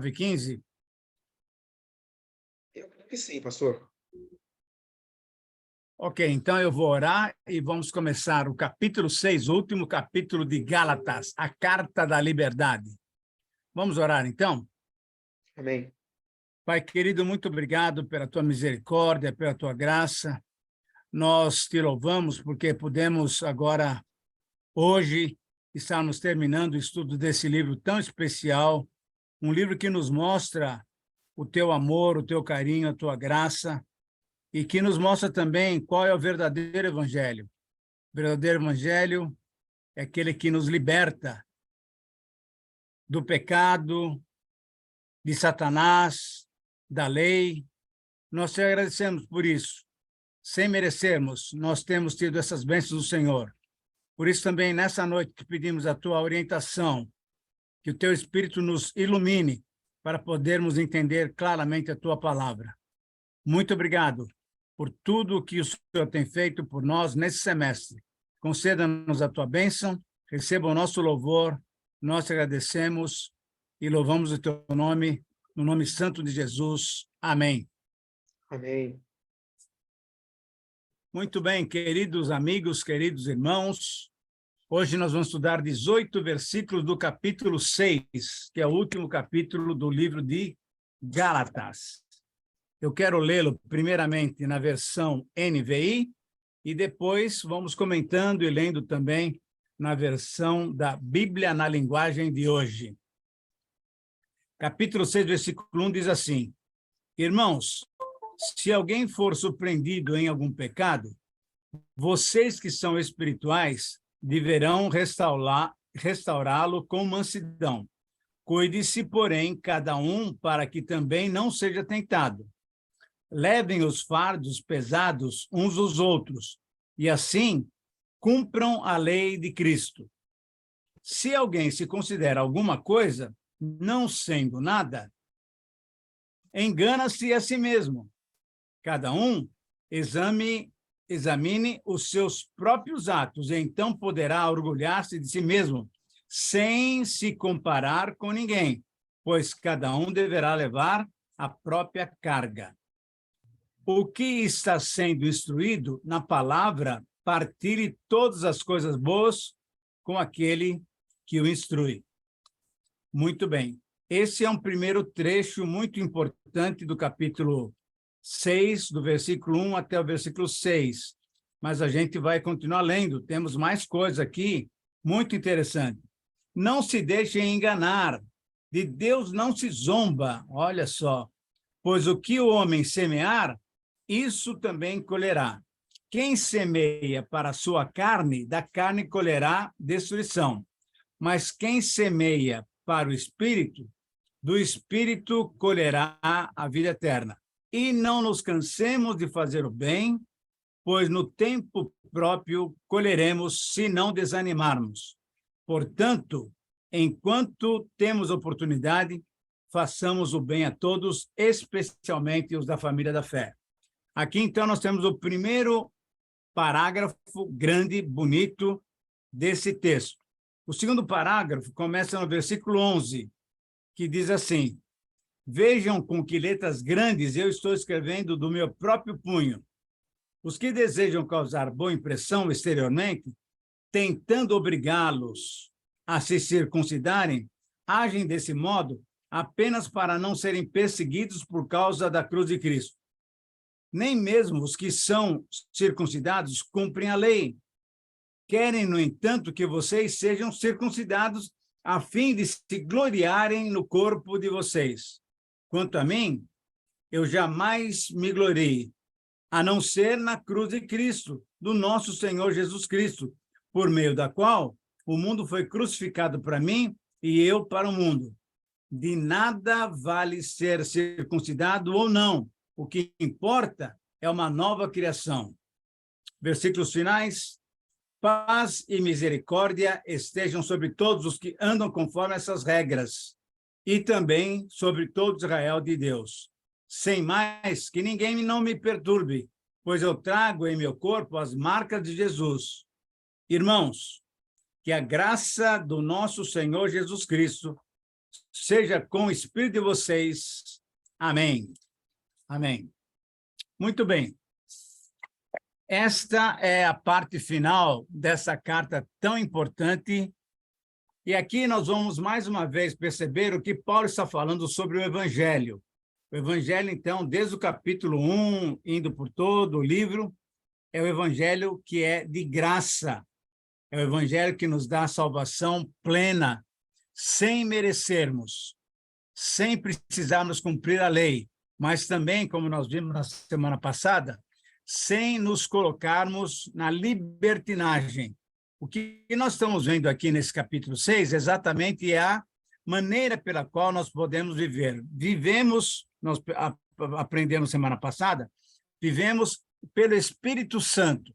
9h15? Eu creio que sim, pastor. Ok, então eu vou orar e vamos começar o capítulo 6, o último capítulo de Gálatas, a Carta da Liberdade. Vamos orar, então? Amém. Pai querido, muito obrigado pela tua misericórdia, pela tua graça. Nós te louvamos porque podemos agora, hoje, estarmos terminando o estudo desse livro tão especial, um livro que nos mostra o teu amor, o teu carinho, a tua graça, e que nos mostra também qual é o verdadeiro evangelho. O verdadeiro evangelho é aquele que nos liberta do pecado, de Satanás, da lei. Nós te agradecemos por isso. Sem merecermos, nós temos tido essas bênçãos do Senhor. Por isso também, nessa noite, te pedimos a tua orientação, que o teu Espírito nos ilumine para podermos entender claramente a tua palavra. Muito obrigado por tudo o que o Senhor tem feito por nós nesse semestre. Conceda-nos a tua bênção, receba o nosso louvor, nós te agradecemos e louvamos o teu nome, no nome santo de Jesus. Amém. Amém. Muito bem, queridos amigos, queridos irmãos, hoje nós vamos estudar 18 versículos do capítulo 6, que é o último capítulo do livro de Gálatas. Eu quero lê-lo primeiramente na versão NVI e depois vamos comentando e lendo também na versão da Bíblia na linguagem de hoje. Capítulo 6, versículo 1 diz assim: Irmãos, se alguém for surpreendido em algum pecado, vocês que são espirituais deverão restaurá-lo com mansidão. Cuide-se, porém, cada um para que também não seja tentado. Levem os fardos pesados uns aos outros, e assim cumpram a lei de Cristo. Se alguém se considera alguma coisa, não sendo nada, engana-se a si mesmo. Cada um examine os seus próprios atos, e então poderá orgulhar-se de si mesmo, sem se comparar com ninguém, pois cada um deverá levar a própria carga. O que está sendo instruído na palavra, partilhe todas as coisas boas com aquele que o instrui. Muito bem. Esse é um primeiro trecho muito importante do capítulo 6, do versículo 1 até o versículo 6. Mas a gente vai continuar lendo. Temos mais coisas aqui, muito interessante. Não se deixem enganar. De Deus não se zomba. Olha só. Pois o que o homem semear, isso também colherá. Quem semeia para a sua carne, da carne colherá destruição. Mas quem semeia para o Espírito, do Espírito colherá a vida eterna. E não nos cansemos de fazer o bem, pois no tempo próprio colheremos se não desanimarmos. Portanto, enquanto temos oportunidade, façamos o bem a todos, especialmente os da família da fé. Aqui, então, nós temos o primeiro parágrafo grande, bonito, desse texto. O segundo parágrafo começa no versículo 11, que diz assim: Vejam com que letras grandes eu estou escrevendo do meu próprio punho. Os que desejam causar boa impressão exteriormente, tentando obrigá-los a se circuncidarem, agem desse modo apenas para não serem perseguidos por causa da cruz de Cristo. Nem mesmo os que são circuncidados cumprem a lei. Querem, no entanto, que vocês sejam circuncidados a fim de se gloriarem no corpo de vocês. Quanto a mim, eu jamais me gloriei, a não ser na cruz de Cristo, do nosso Senhor Jesus Cristo, por meio da qual o mundo foi crucificado para mim e eu para o mundo. De nada vale ser circuncidado ou não. O que importa é uma nova criação. Versículos finais. Paz e misericórdia estejam sobre todos os que andam conforme essas regras, e também sobre todo Israel de Deus. Sem mais, que ninguém não me perturbe, pois eu trago em meu corpo as marcas de Jesus. Irmãos, que a graça do nosso Senhor Jesus Cristo seja com o Espírito de vocês. Amém. Amém. Muito bem. Esta é a parte final dessa carta tão importante. E aqui nós vamos, mais uma vez, perceber o que Paulo está falando sobre o Evangelho. O Evangelho, então, desde o capítulo 1, indo por todo o livro, é o Evangelho que é de graça. É o Evangelho que nos dá a salvação plena, sem merecermos, sem precisarmos cumprir a lei, mas também, como nós vimos na semana passada, sem nos colocarmos na libertinagem. O que nós estamos vendo aqui nesse capítulo 6 exatamente é a maneira pela qual nós podemos viver. Vivemos, nós aprendemos semana passada, vivemos pelo Espírito Santo.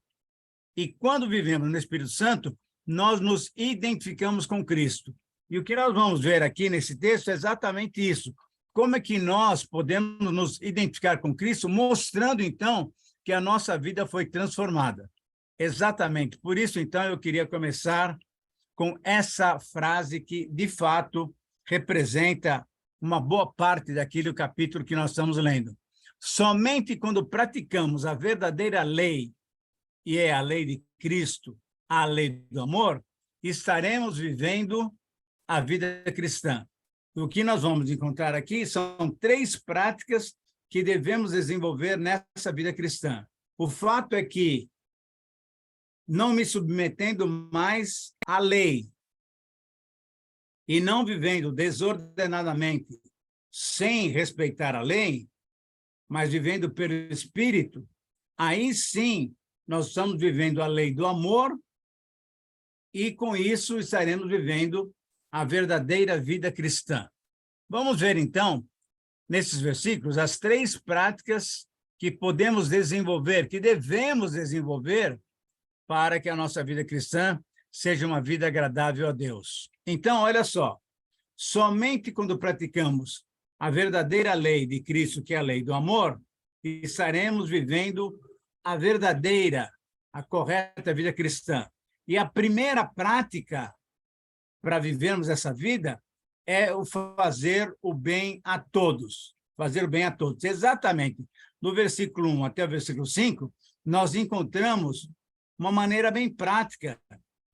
E quando vivemos no Espírito Santo, nós nos identificamos com Cristo. E o que nós vamos ver aqui nesse texto é exatamente isso. Como é que nós podemos nos identificar com Cristo, mostrando, então, que a nossa vida foi transformada. Exatamente. Por isso, então, eu queria começar com essa frase que, de fato, representa uma boa parte daquele capítulo que nós estamos lendo. Somente quando praticamos a verdadeira lei, e é a lei de Cristo, a lei do amor, estaremos vivendo a vida cristã. O que nós vamos encontrar aqui são 3 práticas que devemos desenvolver nessa vida cristã. O fato é que, não me submetendo mais à lei e não vivendo desordenadamente, sem respeitar a lei, mas vivendo pelo Espírito, aí sim nós estamos vivendo a lei do amor e, com isso, estaremos vivendo a verdadeira vida cristã. Vamos ver, então, nesses versículos, as 3 práticas que podemos desenvolver, que devemos desenvolver para que a nossa vida cristã seja uma vida agradável a Deus. Então, olha só, somente quando praticamos a verdadeira lei de Cristo, que é a lei do amor, estaremos vivendo a verdadeira, a correta vida cristã. E a primeira prática para vivermos essa vida é o fazer o bem a todos. Fazer o bem a todos. Exatamente. No versículo 1 até o versículo 5, nós encontramos uma maneira bem prática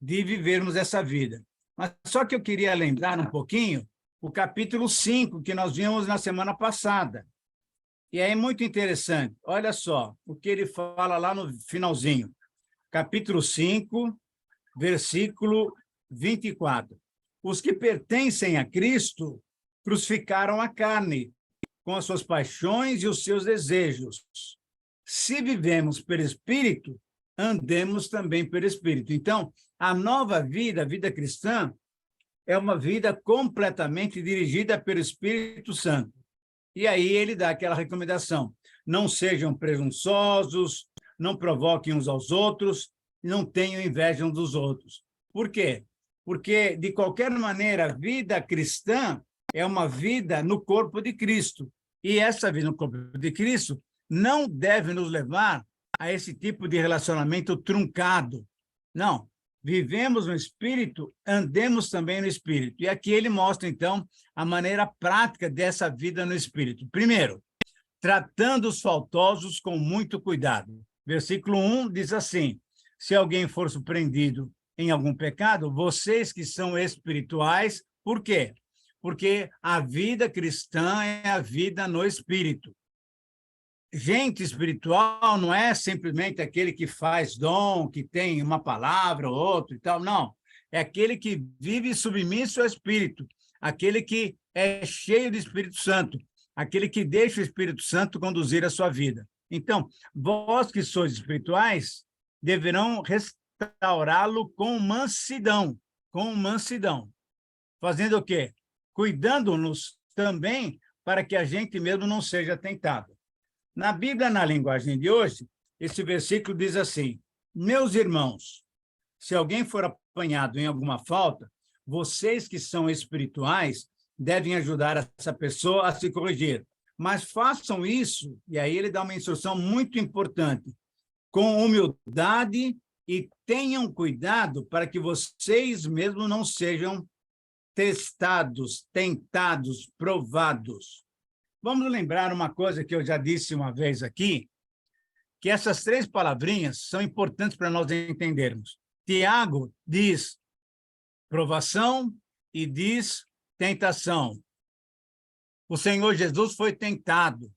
de vivermos essa vida. Mas só que eu queria lembrar um pouquinho o capítulo 5, que nós vimos na semana passada. E é muito interessante. Olha só o que ele fala lá no finalzinho. Capítulo 5, versículo 24. Os que pertencem a Cristo crucificaram a carne, com as suas paixões e os seus desejos. Se vivemos pelo Espírito, andemos também pelo Espírito. Então, a nova vida, a vida cristã, é uma vida completamente dirigida pelo Espírito Santo. E aí ele dá aquela recomendação: não sejam presunçosos, não provoquem uns aos outros, não tenham inveja uns dos outros. Por quê? Porque, de qualquer maneira, a vida cristã é uma vida no corpo de Cristo. E essa vida no corpo de Cristo não deve nos levar a esse tipo de relacionamento truncado. Não. Vivemos no Espírito, andemos também no Espírito. E aqui ele mostra, então, a maneira prática dessa vida no Espírito. Primeiro, tratando os faltosos com muito cuidado. Versículo 1 diz assim: se alguém for surpreendido em algum pecado, vocês que são espirituais, por quê? Porque a vida cristã é a vida no Espírito. Gente espiritual não é simplesmente aquele que faz dom, que tem uma palavra ou outra e tal, não. É aquele que vive submisso ao Espírito, aquele que é cheio do Espírito Santo, aquele que deixa o Espírito Santo conduzir a sua vida. Então, vós que sois espirituais, deverão restaurá-lo com mansidão, Fazendo o quê? Cuidando-nos também para que a gente mesmo não seja tentado. Na Bíblia, na linguagem de hoje, esse versículo diz assim: meus irmãos, se alguém for apanhado em alguma falta, vocês que são espirituais devem ajudar essa pessoa a se corrigir. Mas façam isso, e aí ele dá uma instrução muito importante, com humildade e tenham cuidado para que vocês mesmos não sejam testados, tentados, provados. Vamos lembrar uma coisa que eu já disse uma vez aqui, que essas 3 palavrinhas são importantes para nós entendermos. Tiago diz provação e diz tentação. O Senhor Jesus foi tentado.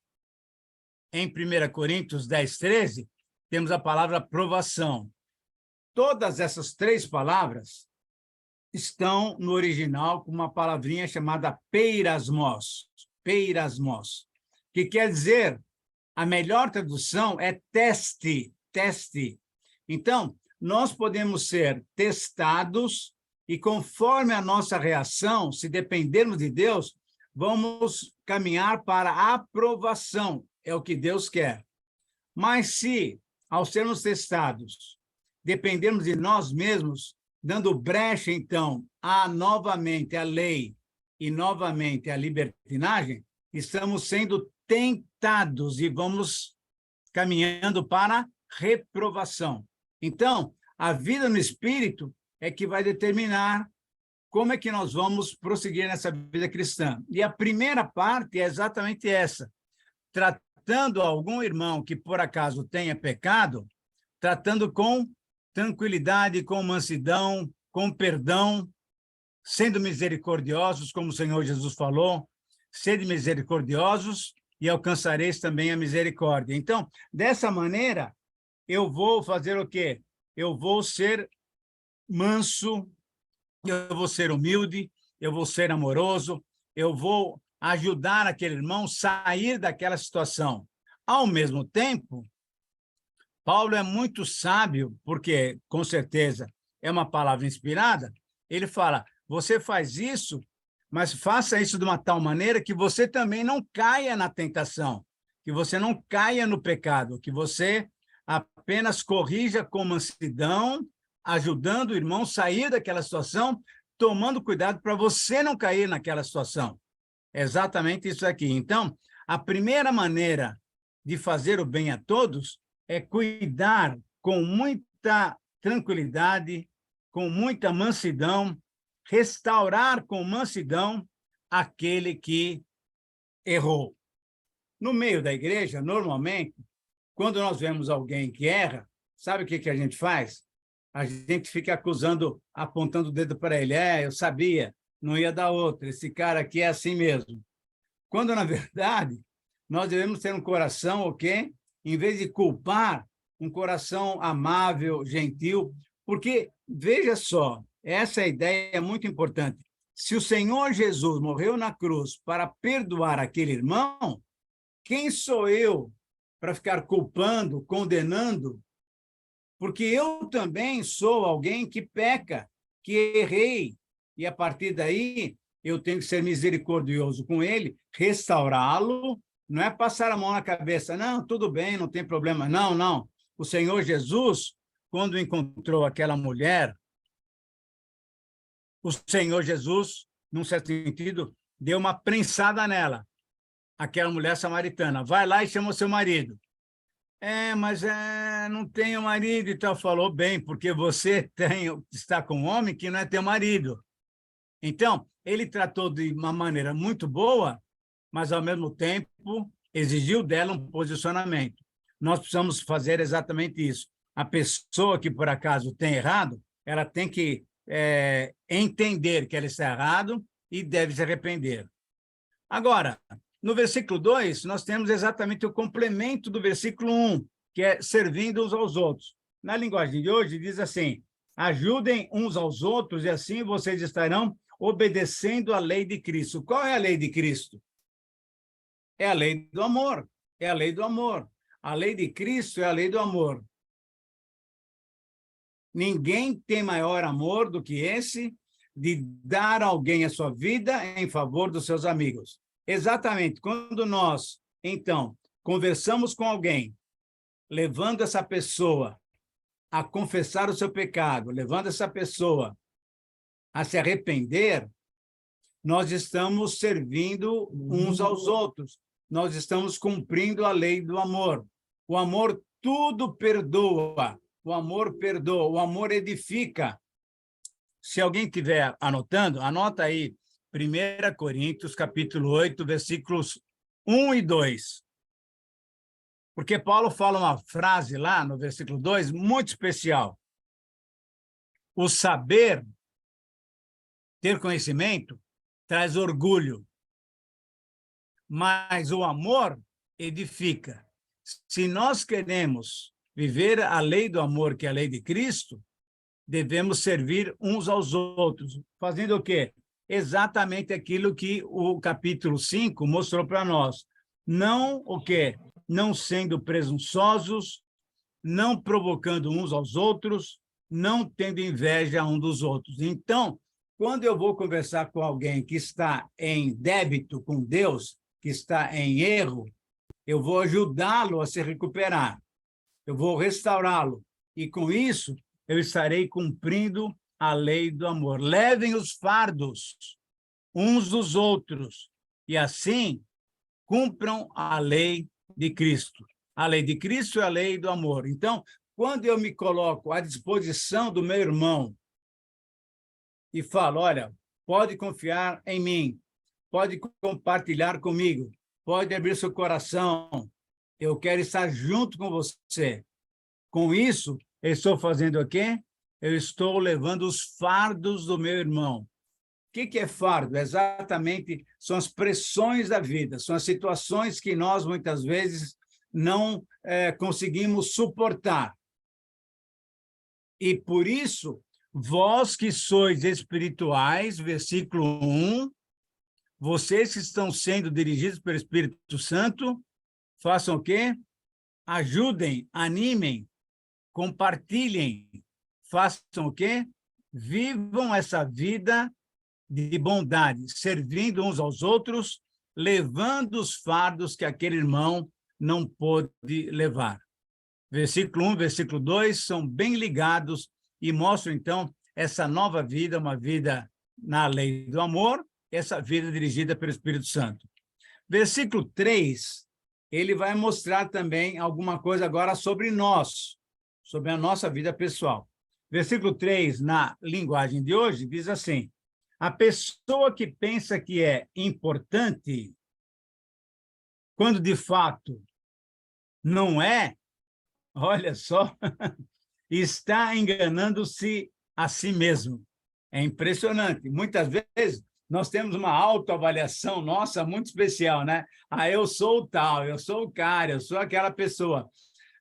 Em 1 Coríntios 10, 13, temos a palavra provação. Todas essas 3 palavras estão no original com uma palavrinha chamada peirasmos. Peirasmos, que quer dizer, a melhor tradução é teste, teste. Então, nós podemos ser testados e, conforme a nossa reação, se dependermos de Deus, vamos caminhar para a aprovação, é o que Deus quer. Mas se, ao sermos testados, dependermos de nós mesmos, dando brecha, então, novamente a lei e novamente a libertinagem, estamos sendo tentados e vamos caminhando para reprovação. Então, a vida no Espírito é que vai determinar como é que nós vamos prosseguir nessa vida cristã. E a primeira parte é exatamente essa, tratando algum irmão que, por acaso, tenha pecado, tratando com tranquilidade, com mansidão, com perdão, sendo misericordiosos, como o Senhor Jesus falou, sede misericordiosos e alcançareis também a misericórdia. Então, dessa maneira, eu vou fazer o quê? Eu vou ser manso, eu vou ser humilde, eu vou ser amoroso, eu vou ajudar aquele irmão a sair daquela situação. Ao mesmo tempo, Paulo é muito sábio, porque, com certeza, é uma palavra inspirada. Ele fala, você faz isso, mas faça isso de uma tal maneira que você também não caia na tentação, que você não caia no pecado, que você apenas corrija com mansidão, ajudando o irmão a sair daquela situação, tomando cuidado para você não cair naquela situação. É exatamente isso aqui. Então, a primeira maneira de fazer o bem a todos é cuidar com muita tranquilidade, com muita mansidão, restaurar com mansidão aquele que errou. No meio da igreja, normalmente, quando nós vemos alguém que erra, sabe o que a gente faz? A gente fica acusando, apontando o dedo para ele. Eu sabia, não ia dar outra. Esse cara aqui é assim mesmo. Quando, na verdade, nós devemos ter um coração, o quê? Em vez de culpar, um coração amável, gentil, porque, veja só, essa ideia é muito importante. Se o Senhor Jesus morreu na cruz para perdoar aquele irmão, quem sou eu para ficar culpando, condenando? Porque eu também sou alguém que peca, que errei, e a partir daí eu tenho que ser misericordioso com ele, restaurá-lo, não é passar a mão na cabeça, não, tudo bem, não tem problema, não, não. O Senhor Jesus, quando encontrou aquela mulher, o Senhor Jesus, num certo sentido, deu uma prensada nela, aquela mulher samaritana. Vai lá e chama o seu marido. Mas não tenho marido e tal. Falou bem, porque você está com um homem que não é teu marido. Então, ele tratou de uma maneira muito boa, mas, ao mesmo tempo, exigiu dela um posicionamento. Nós precisamos fazer exatamente isso. A pessoa que, por acaso, tem errado, ela tem que entender que ela está errado e deve se arrepender. Agora, no versículo 2, nós temos exatamente o complemento do versículo 1, que é servindo uns aos outros. Na linguagem de hoje, diz assim, ajudem uns aos outros e assim vocês estarão obedecendo à lei de Cristo. Qual é a lei de Cristo? É a lei do amor. É a lei do amor. A lei de Cristo é a lei do amor. Ninguém tem maior amor do que esse de dar a alguém a sua vida em favor dos seus amigos. Exatamente, quando nós, então, conversamos com alguém, levando essa pessoa a confessar o seu pecado, levando essa pessoa a se arrepender, nós estamos servindo uns aos outros, nós estamos cumprindo a lei do amor. O amor tudo perdoa, o amor perdoa, o amor edifica. se alguém estiver anotando, anota aí 1 Coríntios, capítulo 8, versículos 1 e 2. Porque Paulo fala uma frase lá no versículo 2 muito especial. O saber, ter conhecimento, traz orgulho, mas o amor edifica. Se nós queremos viver a lei do amor, que é a lei de Cristo, devemos servir uns aos outros. Fazendo o quê? Exatamente aquilo que o capítulo 5 mostrou para nós. Não o quê? Não sendo presunçosos, não provocando uns aos outros, não tendo inveja um dos outros. Então, quando eu vou conversar com alguém que está em débito com Deus, que está em erro, eu vou ajudá-lo a se recuperar, eu vou restaurá-lo, e com isso eu estarei cumprindo a lei do amor. Levem os fardos uns dos outros, e assim cumpram a lei de Cristo. A lei de Cristo é a lei do amor. Então, quando eu me coloco à disposição do meu irmão e falo, olha, pode confiar em mim, pode compartilhar comigo, pode abrir seu coração, eu quero estar junto com você. Com isso, eu estou fazendo o quê? Eu estou levando os fardos do meu irmão. O que é fardo? Exatamente, são as pressões da vida, são as situações que nós, muitas vezes, não conseguimos suportar. E, por isso, vós que sois espirituais, versículo 1, vocês que estão sendo dirigidos pelo Espírito Santo, façam o quê? Ajudem, animem, compartilhem, façam o quê? Vivam essa vida de bondade, servindo uns aos outros, levando os fardos que aquele irmão não pôde levar. Versículo 1, versículo 2 são bem ligados e mostram, então, essa nova vida, uma vida na lei do amor, essa vida dirigida pelo Espírito Santo. Versículo 3, ele vai mostrar também alguma coisa agora sobre nós, sobre a nossa vida pessoal. Versículo 3, na linguagem de hoje, diz assim: a pessoa que pensa que é importante, quando de fato não é, olha só, está enganando-se a si mesmo. É impressionante. Muitas vezes nós temos uma autoavaliação nossa muito especial, né? Ah, eu sou o tal, eu sou o cara, eu sou aquela pessoa.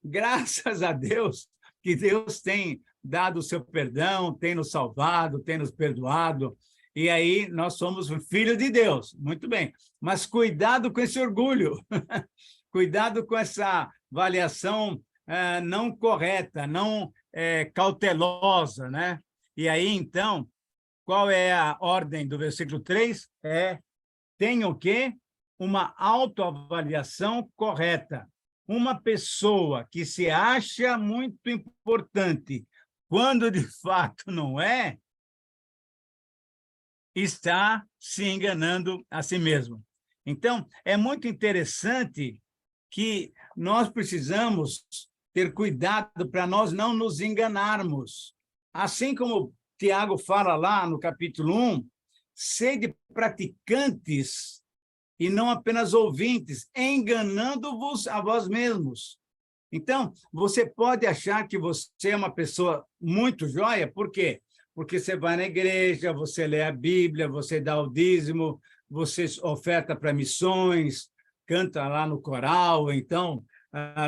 Graças a Deus que Deus tem dado o seu perdão, tem nos salvado, tem nos perdoado, e aí nós somos filhos de Deus. Muito bem, mas cuidado com esse orgulho, cuidado com essa avaliação não correta, não cautelosa, né? E aí, então, qual é a ordem do versículo 3? Tenha o quê? Uma autoavaliação correta. Uma pessoa que se acha muito importante, quando de fato não é, está se enganando a si mesmo. Então, é muito interessante que nós precisamos ter cuidado para nós não nos enganarmos. Assim como Tiago fala lá no capítulo 1, sede praticantes e não apenas ouvintes, enganando-vos a vós mesmos. Então, você pode achar que você é uma pessoa muito joia, por quê? Porque você vai na igreja, você lê a Bíblia, você dá o dízimo, você oferta para missões, canta lá no coral, então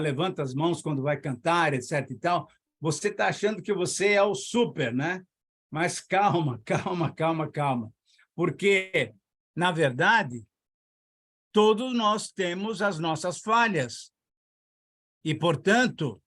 levanta as mãos quando vai cantar, etc. e tal. Você está achando que você é o super, né? Mas calma, calma, calma, calma. Porque, na verdade, todos nós temos as nossas falhas. E, portanto,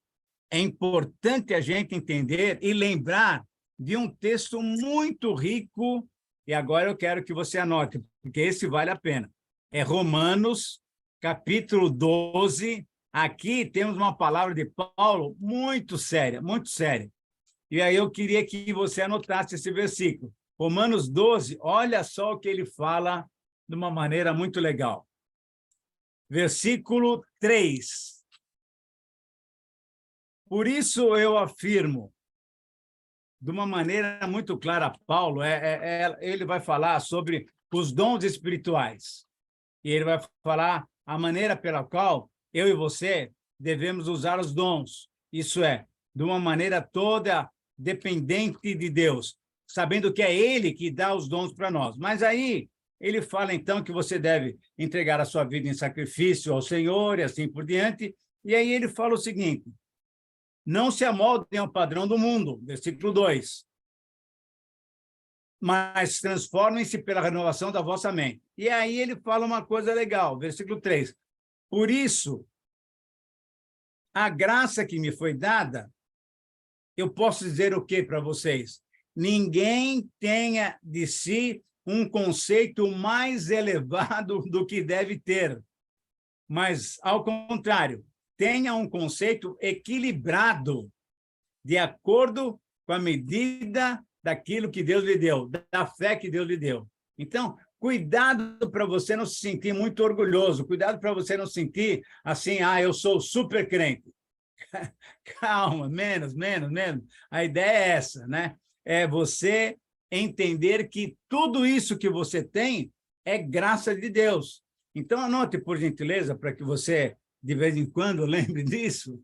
é importante a gente entender e lembrar de um texto muito rico, e agora eu quero que você anote, porque esse vale a pena. É Romanos, capítulo 12. Aqui temos uma palavra de Paulo muito séria, muito séria. E aí eu queria que você anotasse esse versículo. Romanos 12, olha só o que ele fala de uma maneira muito legal. Versículo 3. Por isso eu afirmo, de uma maneira muito clara, Paulo, ele vai falar sobre os dons espirituais. E ele vai falar a maneira pela qual eu e você devemos usar os dons. Isso é, de uma maneira toda dependente de Deus, sabendo que é Ele que dá os dons para nós. Mas aí ele fala, então, que você deve entregar a sua vida em sacrifício ao Senhor e assim por diante. E aí ele fala o seguinte: não se amoldem ao padrão do mundo, versículo 2, mas transformem-se pela renovação da vossa mente. E aí ele fala uma coisa legal, versículo 3. Por isso, a graça que me foi dada, eu posso dizer o quê para vocês? Ninguém tenha de si um conceito mais elevado do que deve ter, mas, ao contrário, tenha um conceito equilibrado, de acordo com a medida daquilo que Deus lhe deu, da fé que Deus lhe deu. Então, cuidado para você não se sentir muito orgulhoso, cuidado para você não sentir assim, eu sou super crente. Calma, menos. A ideia é essa, né? É você entender que tudo isso que você tem é graça de Deus. Então, anote, por gentileza, para que você, de vez em quando, lembre disso.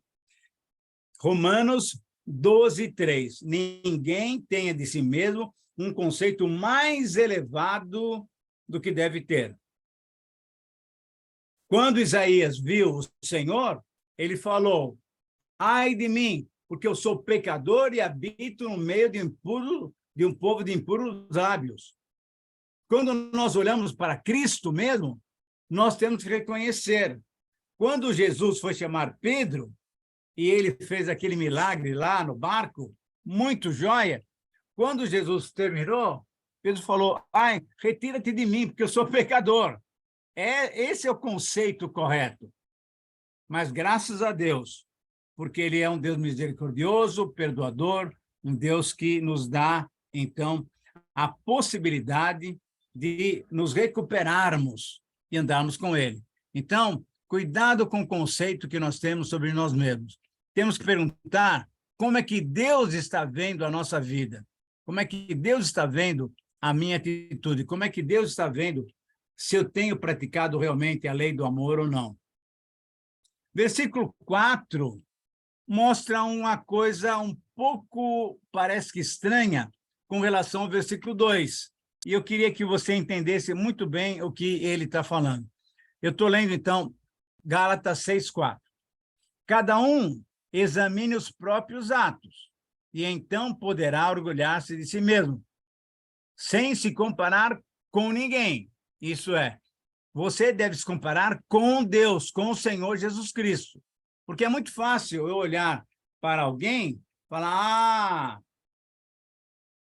Romanos 12:3. Ninguém tenha de si mesmo um conceito mais elevado do que deve ter. Quando Isaías viu o Senhor, ele falou: ai de mim, porque eu sou pecador e habito no meio de um povo de impuros lábios. Quando nós olhamos para Cristo mesmo, nós temos que reconhecer. Quando Jesus foi chamar Pedro, e ele fez aquele milagre lá no barco, muito joia, quando Jesus terminou, Pedro falou: ai, retira-te de mim, porque eu sou pecador. Esse é o conceito correto. Mas graças a Deus, porque ele é um Deus misericordioso, perdoador, um Deus que nos dá, então, a possibilidade de nos recuperarmos e andarmos com ele. Então, cuidado com o conceito que nós temos sobre nós mesmos. Temos que perguntar como é que Deus está vendo a nossa vida, como é que Deus está vendo a minha atitude, como é que Deus está vendo se eu tenho praticado realmente a lei do amor ou não. Versículo 4 mostra uma coisa um pouco, parece que estranha, com relação ao versículo 2. E eu queria que você entendesse muito bem o que ele está falando. Eu estou lendo, então, Gálatas 6:4. Cada um examine os próprios atos, e então poderá orgulhar-se de si mesmo, sem se comparar com ninguém. Isso é, você deve se comparar com Deus, com o Senhor Jesus Cristo. Porque é muito fácil eu olhar para alguém e falar: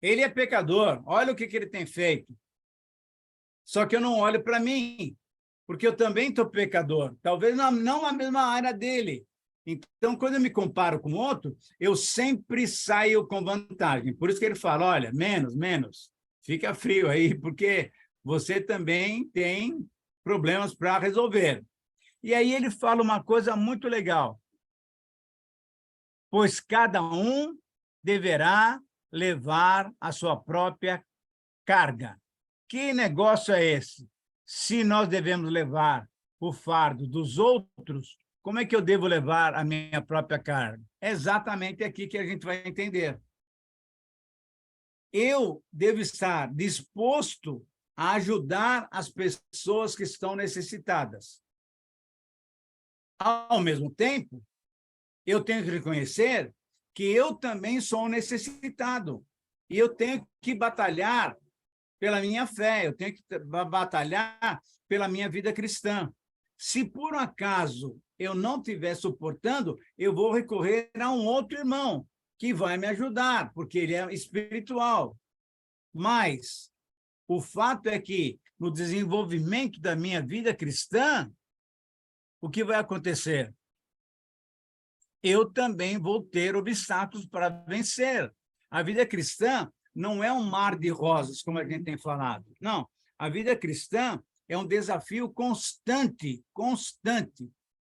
ele é pecador, olha o que ele tem feito. Só que eu não olho para mim, porque eu também estou pecador, talvez não na mesma área dele. Então, quando eu me comparo com outro, eu sempre saio com vantagem. Por isso que ele fala: olha, menos, fica frio aí, porque você também tem problemas para resolver. E aí ele fala uma coisa muito legal: pois cada um deverá levar a sua própria carga. Que negócio é esse? Se nós devemos levar o fardo dos outros, como é que eu devo levar a minha própria carga? É exatamente aqui que a gente vai entender. Eu devo estar disposto a ajudar as pessoas que estão necessitadas. Ao mesmo tempo, eu tenho que reconhecer que eu também sou um necessitado. E eu tenho que batalhar pela minha fé, eu tenho que batalhar pela minha vida cristã. Se por um acaso eu não estiver suportando, eu vou recorrer a um outro irmão que vai me ajudar, porque ele é espiritual. Mas o fato é que, no desenvolvimento da minha vida cristã, o que vai acontecer? Eu também vou ter obstáculos para vencer. A vida cristã não é um mar de rosas, como a gente tem falado. Não, a vida cristã é um desafio constante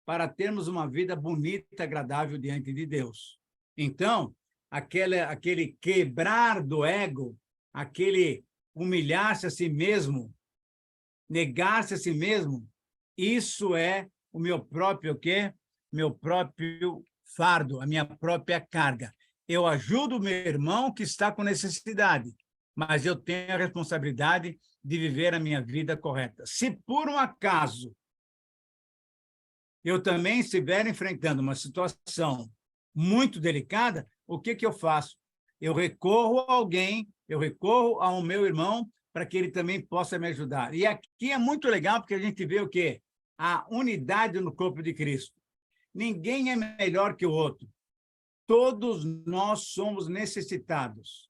para termos uma vida bonita, agradável diante de Deus. Então, aquele quebrar do ego, aquele humilhar-se a si mesmo, negar-se a si mesmo, isso é o meu próprio quê? Meu próprio fardo, a minha própria carga. Eu ajudo o meu irmão que está com necessidade, mas eu tenho a responsabilidade de viver a minha vida correta. Se por um acaso eu também estiver enfrentando uma situação muito delicada, o que eu faço? Eu recorro a alguém, eu recorro ao meu irmão para que ele também possa me ajudar. E aqui é muito legal porque a gente vê o quê? A unidade no corpo de Cristo. Ninguém é melhor que o outro. Todos nós somos necessitados.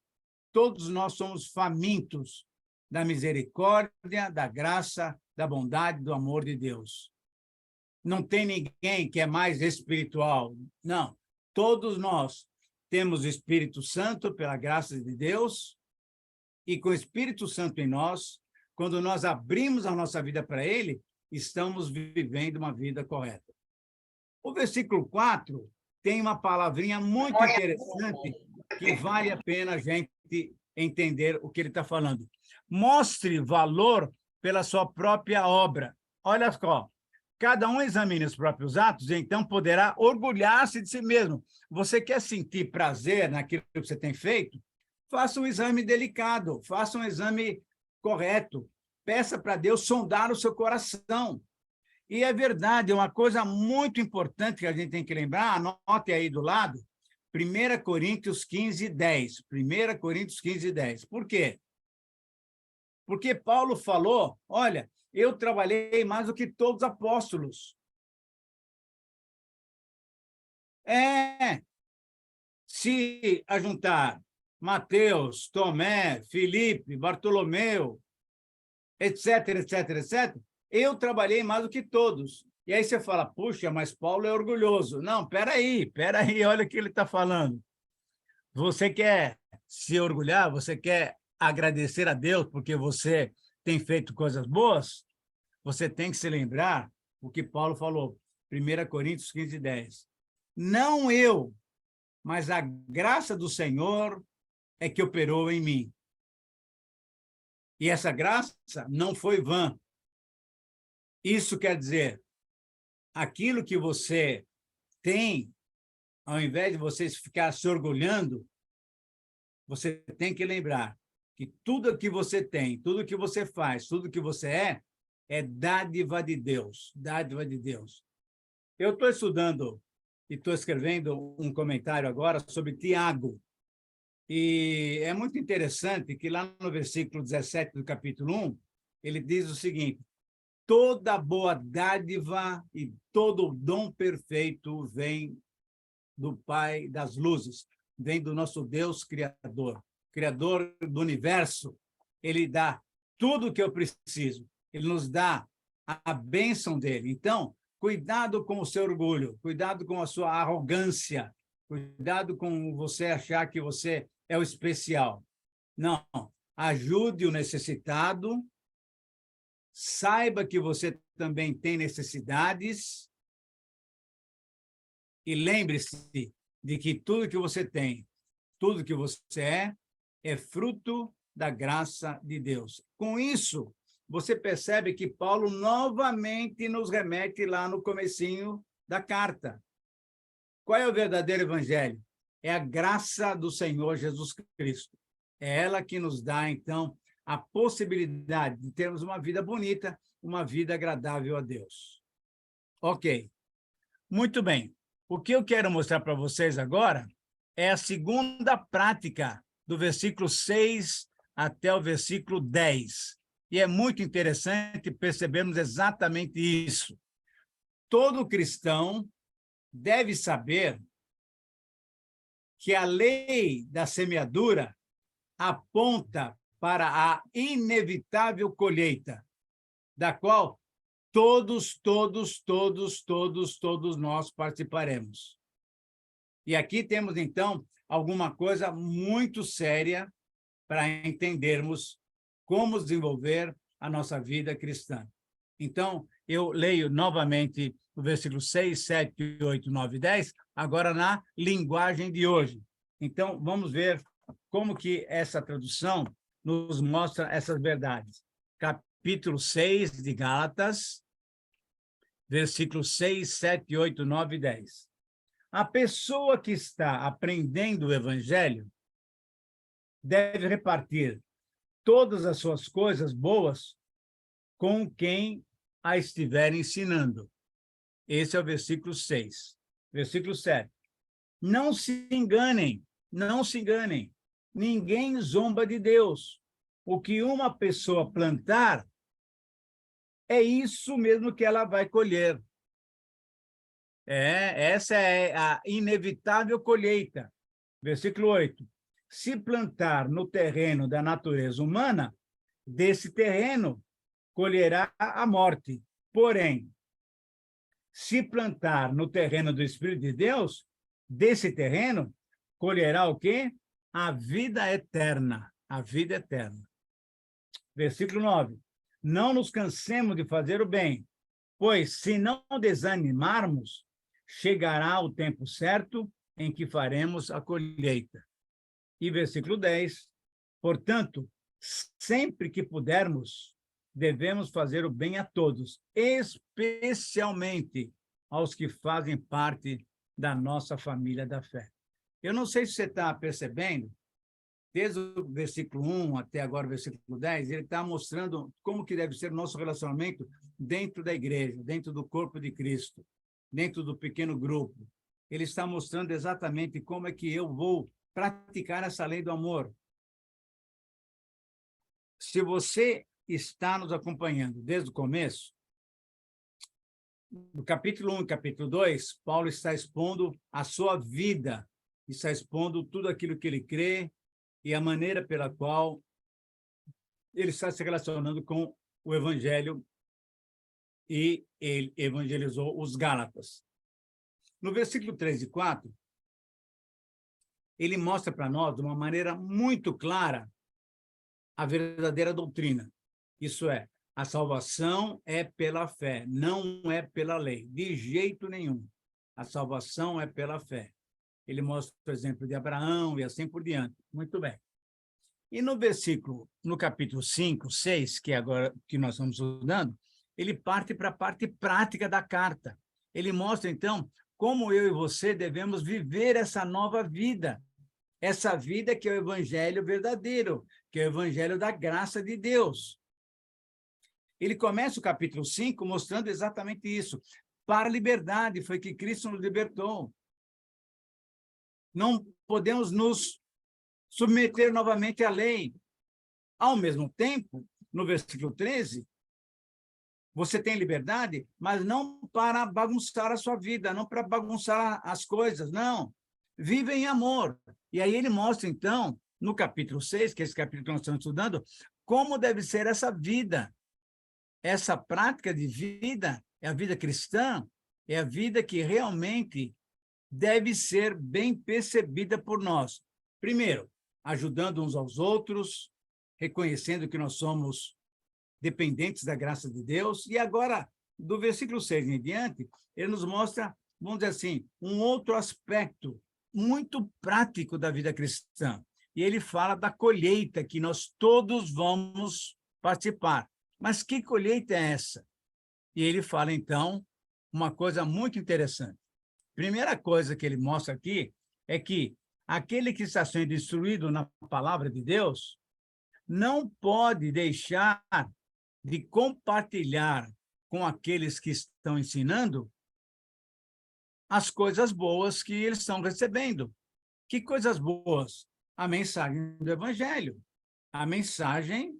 Todos nós somos famintos da misericórdia, da graça, da bondade, do amor de Deus. Não tem ninguém que é mais espiritual. Não. Todos nós temos o Espírito Santo pela graça de Deus e com o Espírito Santo em nós, quando nós abrimos a nossa vida para ele, estamos vivendo uma vida correta. O versículo 4 tem uma palavrinha muito interessante que vale a pena a gente entender o que ele está falando. Mostre valor pela sua própria obra. Olha só, cada um examine os próprios atos e então poderá orgulhar-se de si mesmo. Você quer sentir prazer naquilo que você tem feito? Faça um exame delicado, faça um exame correto. Peça para Deus sondar o seu coração. E é verdade, é uma coisa muito importante que a gente tem que lembrar, anote aí do lado, 1 Coríntios 15, 10. 1 Coríntios 15, 10. Por quê? Porque Paulo falou, olha, eu trabalhei mais do que todos os apóstolos. Se ajuntar Mateus, Tomé, Filipe, Bartolomeu, etc., etc., etc., eu trabalhei mais do que todos. E aí você fala, puxa, mas Paulo é orgulhoso. Não, peraí, olha o que ele está falando. Você quer se orgulhar? Você quer agradecer a Deus porque você tem feito coisas boas? Você tem que se lembrar o que Paulo falou, 1 Coríntios 15, 10. Não eu, mas a graça do Senhor é que operou em mim. E essa graça não foi vã. Isso quer dizer, aquilo que você tem, ao invés de você ficar se orgulhando, você tem que lembrar que tudo que você tem, tudo que você faz, tudo que você é dádiva de Deus, dádiva de Deus. Eu estou estudando e estou escrevendo um comentário agora sobre Tiago. E é muito interessante que lá no versículo 17 do capítulo 1, ele diz o seguinte, toda boa dádiva e todo dom perfeito vem do Pai das luzes, vem do nosso Deus Criador, Criador do universo. Ele dá tudo o que eu preciso, ele nos dá a bênção dele. Então, cuidado com o seu orgulho, cuidado com a sua arrogância, cuidado com você achar que você é o especial. Não, ajude o necessitado, saiba que você também tem necessidades e lembre-se de que tudo que você tem, tudo que você é fruto da graça de Deus. Com isso, você percebe que Paulo novamente nos remete lá no comecinho da carta. Qual é o verdadeiro evangelho? É a graça do Senhor Jesus Cristo. É ela que nos dá, então, a possibilidade de termos uma vida bonita, uma vida agradável a Deus. Ok. Muito bem. O que eu quero mostrar para vocês agora é a segunda prática do versículo 6 até o versículo 10. E é muito interessante percebermos exatamente isso. Todo cristão deve saber que a lei da semeadura aponta para a inevitável colheita, da qual todos nós participaremos. E aqui temos, então, alguma coisa muito séria para entendermos como desenvolver a nossa vida cristã. Então, eu leio novamente o versículo 6, 7, 8, 9 e 10, agora na linguagem de hoje. Então, vamos ver como que essa tradução nos mostra essas verdades. Capítulo 6 de Gálatas, versículos 6, 7, 8, 9 e 10. A pessoa que está aprendendo o evangelho deve repartir todas as suas coisas boas com quem a estiver ensinando. Esse é o versículo 6. Versículo 7. Não se enganem, não se enganem. Ninguém zomba de Deus. O que uma pessoa plantar, é isso mesmo que ela vai colher. Essa é a inevitável colheita. Versículo 8. Se plantar no terreno da natureza humana, desse terreno colherá a morte. Porém, se plantar no terreno do Espírito de Deus, desse terreno colherá o quê? A vida eterna. A vida eterna. Versículo 9. Não nos cansemos de fazer o bem, pois se não desanimarmos, chegará o tempo certo em que faremos a colheita. E versículo 10. Portanto, sempre que pudermos, devemos fazer o bem a todos, especialmente aos que fazem parte da nossa família da fé. Eu não sei se você está percebendo, desde o versículo 1 até agora o versículo 10, ele está mostrando como que deve ser o nosso relacionamento dentro da igreja, dentro do corpo de Cristo, dentro do pequeno grupo. Ele está mostrando exatamente como é que eu vou praticar essa lei do amor. Se você está nos acompanhando desde o começo, no capítulo 1 e capítulo 2, Paulo está expondo a sua vida, está expondo tudo aquilo que ele crê e a maneira pela qual ele está se relacionando com o evangelho, e ele evangelizou os Gálatas. No versículo 3 e 4, ele mostra para nós, de uma maneira muito clara, a verdadeira doutrina. Isso é, a salvação é pela fé, não é pela lei, de jeito nenhum. A salvação é pela fé. Ele mostra o exemplo de Abraão e assim por diante. Muito bem. E no capítulo 5, 6, que é agora que nós estamos estudando, ele parte para a parte prática da carta. Ele mostra, então, como eu e você devemos viver essa nova vida. Essa vida que é o evangelho verdadeiro, que é o evangelho da graça de Deus. Ele começa o capítulo 5 mostrando exatamente isso. Para a liberdade foi que Cristo nos libertou. Não podemos nos submeter novamente à lei. Ao mesmo tempo, no versículo 13, você tem liberdade, mas não para bagunçar a sua vida, não para bagunçar as coisas, não. Vive em amor. E aí ele mostra, então, no capítulo 6, que é esse capítulo que nós estamos estudando, como deve ser essa vida. Essa prática de vida é a vida cristã, é a vida que realmente deve ser bem percebida por nós. Primeiro, ajudando uns aos outros, reconhecendo que nós somos dependentes da graça de Deus. E agora, do versículo 6 em diante, ele nos mostra, vamos dizer assim, um outro aspecto muito prático da vida cristã. E ele fala da colheita que nós todos vamos participar. Mas que colheita é essa? E ele fala, então, uma coisa muito interessante. Primeira coisa que ele mostra aqui é que aquele que está sendo instruído na palavra de Deus não pode deixar de compartilhar com aqueles que estão ensinando as coisas boas que eles estão recebendo. Que coisas boas? A mensagem do Evangelho, a mensagem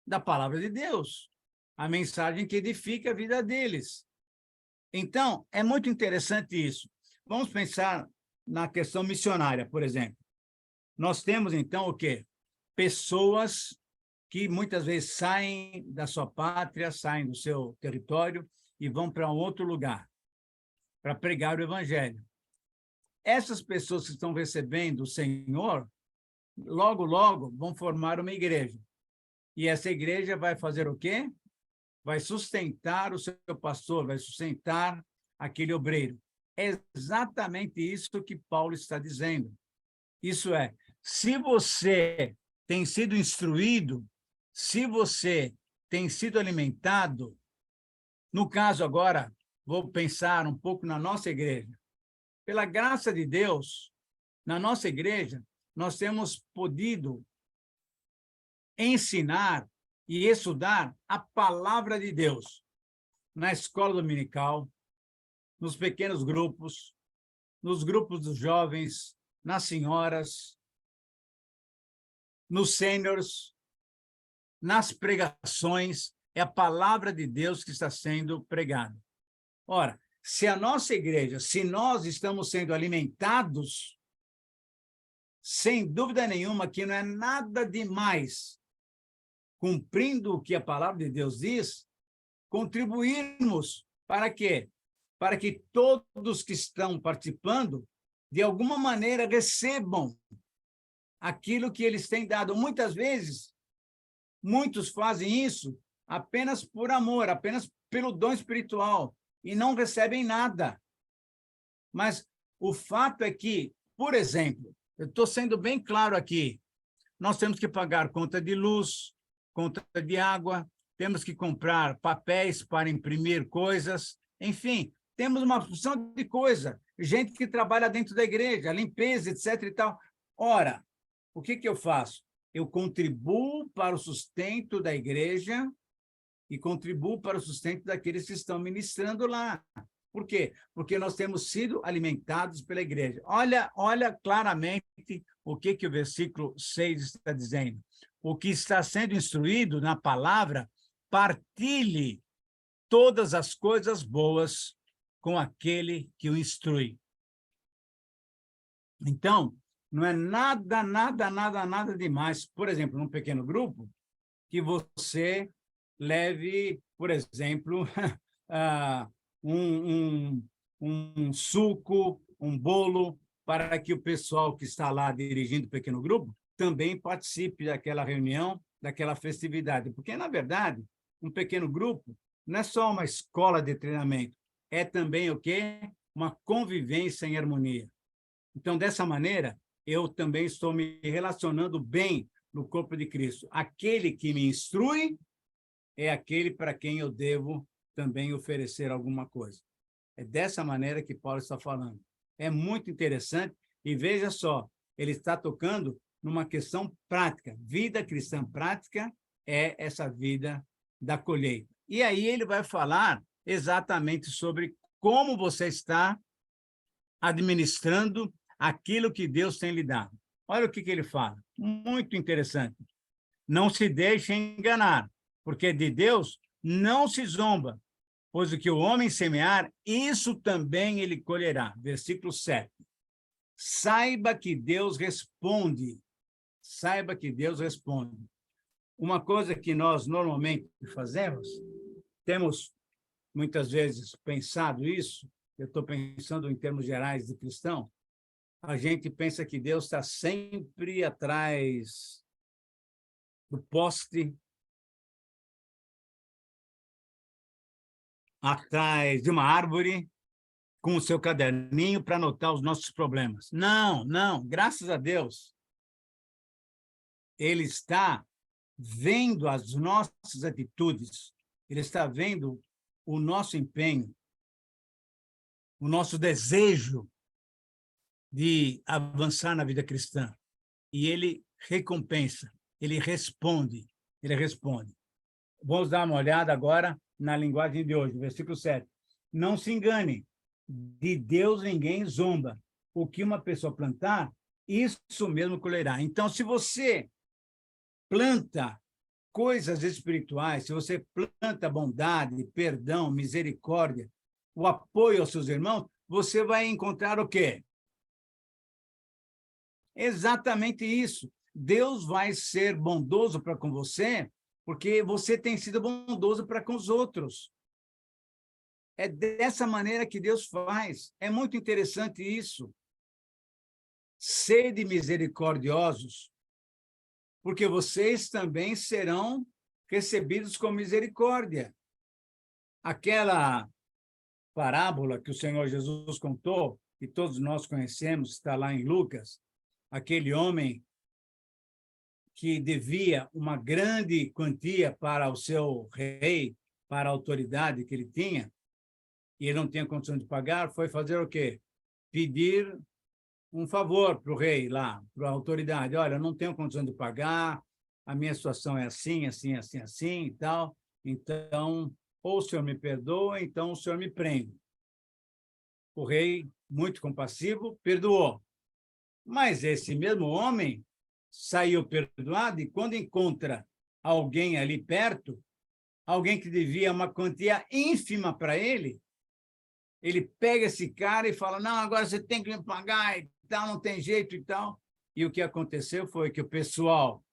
da palavra de Deus, a mensagem que edifica a vida deles. Então, é muito interessante isso. Vamos pensar na questão missionária, por exemplo. Nós temos, então, o quê? Pessoas que muitas vezes saem da sua pátria, saem do seu território e vão para um outro lugar para pregar o evangelho. Essas pessoas que estão recebendo o Senhor, logo, logo, vão formar uma igreja. E essa igreja vai fazer o quê? Vai sustentar o seu pastor, vai sustentar aquele obreiro. É exatamente isso que Paulo está dizendo. Isso é, se você tem sido instruído, se você tem sido alimentado, no caso agora, vou pensar um pouco na nossa igreja. Pela graça de Deus, na nossa igreja, nós temos podido ensinar e estudar a palavra de Deus na escola dominical, nos pequenos grupos, nos grupos dos jovens, nas senhoras, nos sêniores, nas pregações. É a palavra de Deus que está sendo pregada. Ora, se a nossa igreja, se nós estamos sendo alimentados, sem dúvida nenhuma que não é nada demais, cumprindo o que a palavra de Deus diz, contribuirmos para quê? Para que todos que estão participando, de alguma maneira, recebam aquilo que eles têm dado. Muitas vezes, muitos fazem isso apenas por amor, apenas pelo dom espiritual, e não recebem nada. Mas o fato é que, por exemplo, eu estou sendo bem claro aqui, nós temos que pagar conta de luz, conta de água, temos que comprar papéis para imprimir coisas, enfim, temos uma porção de coisa, gente que trabalha dentro da igreja, limpeza, etc. e tal. Ora, o que eu faço? Eu contribuo para o sustento da igreja e contribuo para o sustento daqueles que estão ministrando lá. Por quê? Porque nós temos sido alimentados pela igreja. Olha claramente o que o versículo 6 está dizendo. O que está sendo instruído na palavra, partilhe todas as coisas boas com aquele que o instrui. Então, não é nada demais. Por exemplo, num pequeno grupo, que você leve, por exemplo, um suco, um bolo, para que o pessoal que está lá dirigindo o pequeno grupo também participe daquela reunião, daquela festividade. Porque, na verdade, um pequeno grupo não é só uma escola de treinamento, é também o quê? Uma convivência em harmonia. Então, dessa maneira, eu também estou me relacionando bem no corpo de Cristo. Aquele que me instrui é aquele para quem eu devo também oferecer alguma coisa. É dessa maneira que Paulo está falando. É muito interessante e veja só, ele está tocando numa questão prática. Vida cristã prática é essa vida da colheita. E aí ele vai falar exatamente sobre como você está administrando aquilo que Deus tem lhe dado. Olha o que ele fala. Muito interessante. Não se deixe enganar, porque de Deus não se zomba, pois o que o homem semear, isso também ele colherá. Versículo 7. Saiba que Deus responde. Saiba que Deus responde. Uma coisa que nós normalmente fazemos, temos muitas vezes pensado isso, eu estou pensando em termos gerais de cristão, a gente pensa que Deus está sempre atrás do poste, atrás de uma árvore, com o seu caderninho para anotar os nossos problemas. Não, graças a Deus, Ele está vendo as nossas atitudes, Ele está vendo o nosso empenho, o nosso desejo de avançar na vida cristã. E Ele recompensa, Ele responde. Vamos dar uma olhada agora na linguagem de hoje, versículo 7. Não se engane, de Deus ninguém zomba. O que uma pessoa plantar, isso mesmo colherá. Então, se você planta coisas espirituais, se você planta bondade, perdão, misericórdia, o apoio aos seus irmãos, você vai encontrar o quê? Exatamente isso. Deus vai ser bondoso para com você, porque você tem sido bondoso para com os outros. É dessa maneira que Deus faz. É muito interessante isso. Sede misericordiosos, porque vocês também serão recebidos com misericórdia. Aquela parábola que o Senhor Jesus contou, que todos nós conhecemos, está lá em Lucas, aquele homem que devia uma grande quantia para o seu rei, para a autoridade que ele tinha, e ele não tinha condição de pagar, foi fazer o quê? Pedir um favor para o rei lá, para a autoridade. Olha, eu não tenho condição de pagar, a minha situação é assim, assim, assim, assim e tal. Então, ou o senhor me perdoa, então o senhor me prende. O rei, muito compassivo, perdoou. Mas esse mesmo homem saiu perdoado e quando encontra alguém ali perto, alguém que devia uma quantia ínfima para ele pega esse cara e fala, não, agora você tem que me pagar e tal, não tem jeito e tal. E o que aconteceu foi que o pessoal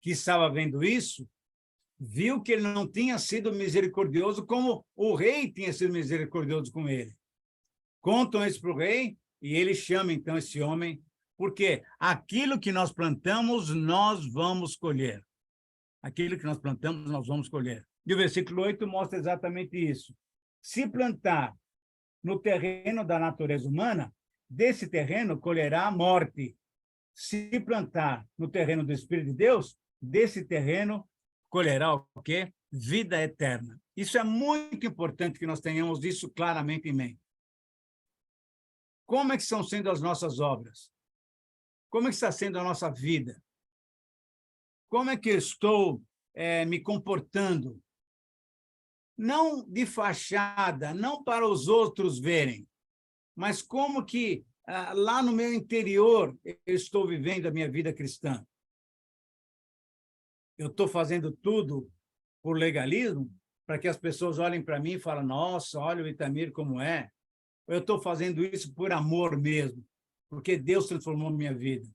que estava vendo isso viu que ele não tinha sido misericordioso como o rei tinha sido misericordioso com ele. Contam isso para o rei e ele chama, então, esse homem, porque aquilo que nós plantamos, nós vamos colher. Aquilo que nós plantamos, nós vamos colher. E o versículo 8 mostra exatamente isso. Se plantar no terreno da natureza humana, desse terreno colherá a morte. Se plantar no terreno do Espírito de Deus, desse terreno colherá o quê? Vida eterna. Isso é muito importante que nós tenhamos isso claramente em mente. Como é que estão sendo as nossas obras? Como é que está sendo a nossa vida? Como é que eu estou me comportando? Não de fachada, não para os outros verem, mas como que lá no meu interior eu estou vivendo a minha vida cristã. Eu estou fazendo tudo por legalismo, para que as pessoas olhem para mim e falem, nossa, olha o Itamir como é. Eu estou fazendo isso por amor mesmo, porque Deus transformou minha vida.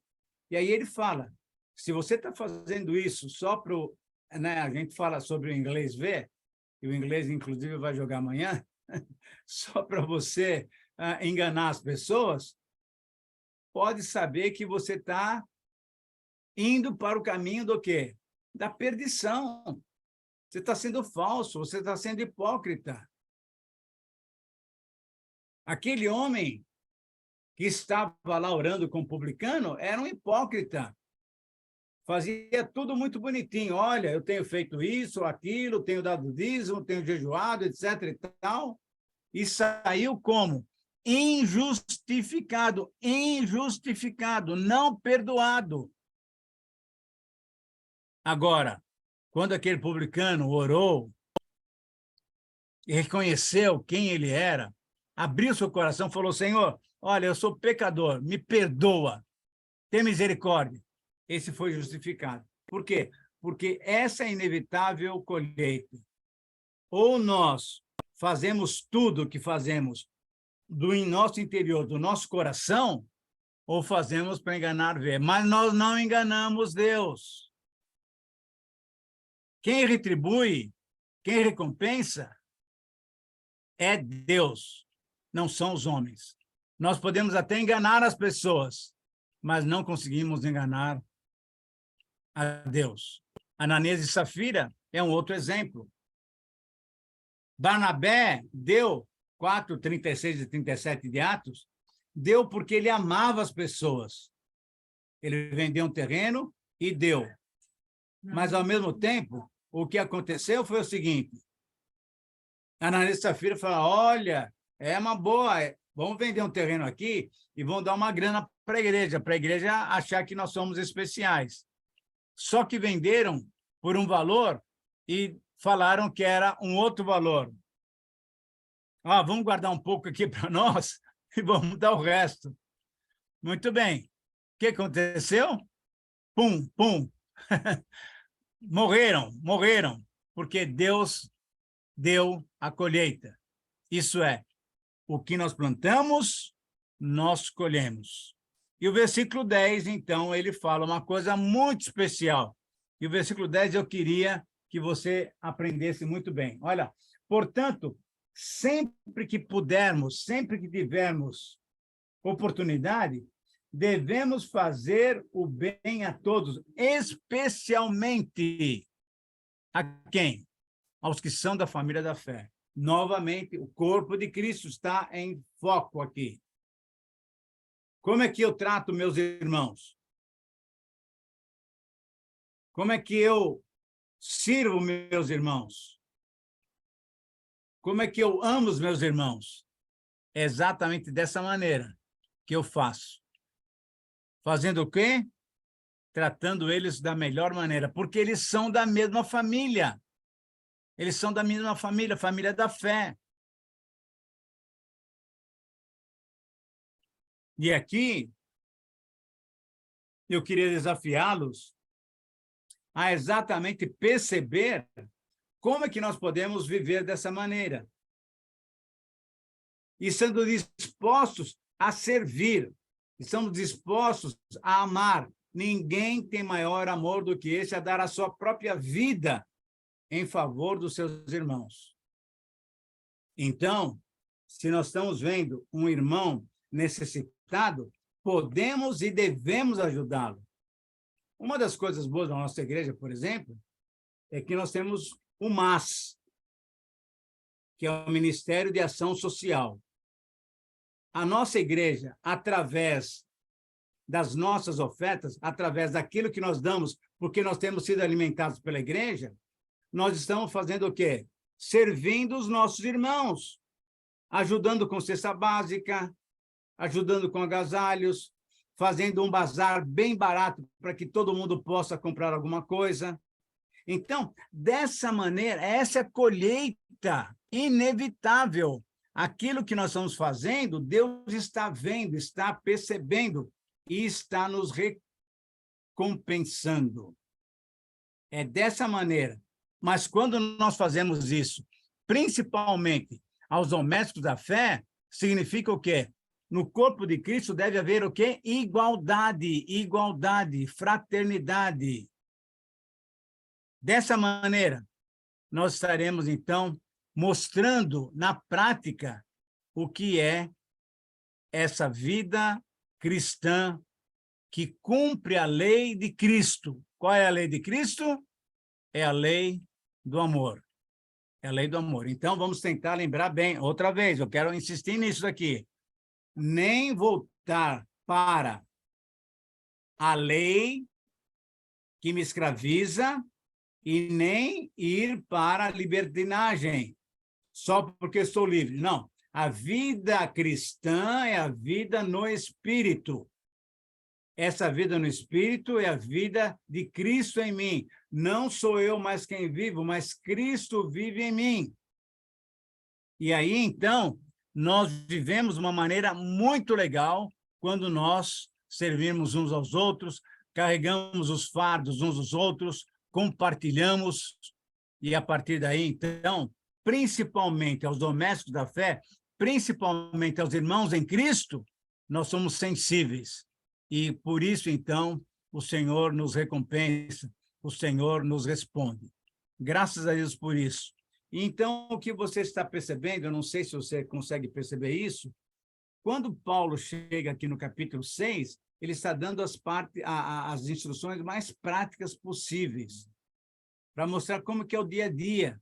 E aí ele fala, se você está fazendo isso só para o... Né, a gente fala sobre o inglês ver, e o inglês, inclusive, vai jogar amanhã, só para você enganar as pessoas, pode saber que você está indo para o caminho do quê? Da perdição. Você está sendo falso, você está sendo hipócrita. Aquele homem que estava lá orando com o publicano era um hipócrita. Fazia tudo muito bonitinho. Olha, eu tenho feito isso, aquilo, tenho dado dízimo, tenho jejuado, etc. e tal. E saiu como? Injustificado, injustificado, não perdoado. Agora, quando aquele publicano orou e reconheceu quem ele era, abriu seu coração e falou, Senhor, olha, eu sou pecador, me perdoa, tem misericórdia. Esse foi justificado. Por quê? Porque essa é a inevitável colheita. Ou nós fazemos tudo o que fazemos do nosso interior, do nosso coração, ou fazemos para enganar ver. Mas nós não enganamos Deus. Quem retribui, quem recompensa, é Deus, não são os homens. Nós podemos até enganar as pessoas, mas não conseguimos enganar a Deus. Ananias e Safira é um outro exemplo. Barnabé deu 4, 36 e 37 de Atos, deu porque ele amava as pessoas. Ele vendeu um terreno e deu. Mas, ao mesmo tempo, o que aconteceu foi o seguinte, Ananias e Safira falaram, olha, é uma boa, vamos vender um terreno aqui e vamos dar uma grana para a igreja achar que nós somos especiais. Só que venderam por um valor e falaram que era um outro valor. Vamos guardar um pouco aqui para nós e vamos dar o resto. Muito bem. O que aconteceu? Pum, pum. Morreram, porque Deus deu a colheita. Isso é, o que nós plantamos, nós colhemos. E o versículo 10, então, ele fala uma coisa muito especial. E o versículo 10 eu queria que você aprendesse muito bem. Olha, portanto, sempre que pudermos, sempre que tivermos oportunidade, devemos fazer o bem a todos, especialmente a quem? Aos que são da família da fé. Novamente, o corpo de Cristo está em foco aqui. Como é que eu trato meus irmãos? Como é que eu sirvo meus irmãos? Como é que eu amo os meus irmãos? É exatamente dessa maneira que eu faço. Fazendo o quê? Tratando eles da melhor maneira, porque eles são da mesma família. Eles são da mesma família, família da fé. E aqui, eu queria desafiá-los a exatamente perceber como é que nós podemos viver dessa maneira. E sendo dispostos a servir, estamos dispostos a amar. Ninguém tem maior amor do que esse, a dar a sua própria vida em favor dos seus irmãos. Então, se nós estamos vendo um irmão necessitado, podemos e devemos ajudá-lo. Uma das coisas boas da nossa igreja, por exemplo, é que nós temos o MAS, que é o Ministério de Ação Social. A nossa igreja, através das nossas ofertas, através daquilo que nós damos, porque nós temos sido alimentados pela igreja, nós estamos fazendo o quê? Servindo os nossos irmãos, ajudando com cesta básica, ajudando com agasalhos, fazendo um bazar bem barato para que todo mundo possa comprar alguma coisa. Então, dessa maneira, essa é a colheita inevitável. Aquilo que nós estamos fazendo, Deus está vendo, está percebendo e está nos recompensando. É dessa maneira. Mas quando nós fazemos isso, principalmente aos domésticos da fé, significa o quê? No corpo de Cristo deve haver o quê? Igualdade, fraternidade. Dessa maneira, nós estaremos, então, mostrando na prática o que é essa vida cristã que cumpre a lei de Cristo. Qual é a lei de Cristo? É a lei do amor. É a lei do amor. Então, vamos tentar lembrar bem. Outra vez, eu quero insistir nisso aqui. Nem voltar para a lei que me escraviza e nem ir para a libertinagem, só porque estou livre. Não. A vida cristã é a vida no Espírito. Essa vida no Espírito é a vida de Cristo em mim. Não sou eu mais quem vivo, mas Cristo vive em mim. E aí, então, nós vivemos uma maneira muito legal quando nós servimos uns aos outros, carregamos os fardos uns dos outros, compartilhamos, e a partir daí, então, principalmente aos domésticos da fé, principalmente aos irmãos em Cristo, nós somos sensíveis. E por isso, então, o Senhor nos recompensa, o Senhor nos responde. Graças a Deus por isso. Então, o que você está percebendo, eu não sei se você consegue perceber isso, quando Paulo chega aqui no capítulo 6, ele está dando as instruções mais práticas possíveis, para mostrar como que é o dia a dia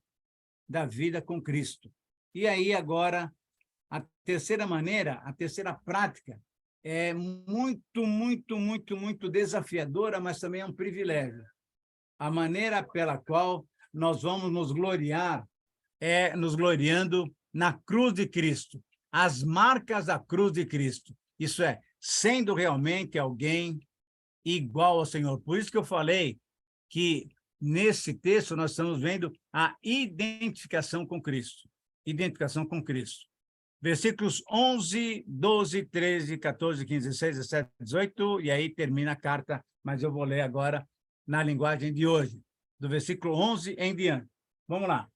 da vida com Cristo. E aí, agora, a terceira maneira, a terceira prática, é muito desafiadora, mas também é um privilégio. A maneira pela qual nós vamos nos gloriar é nos gloriando na cruz de Cristo, as marcas da cruz de Cristo. Isso é, sendo realmente alguém igual ao Senhor. Por isso que eu falei que, nesse texto, nós estamos vendo a identificação com Cristo. Identificação com Cristo. Versículos 11, 12, 13, 14, 15, 16, 17, 18, e aí termina a carta, mas eu vou ler agora na linguagem de hoje, do versículo 11 em diante. Vamos lá.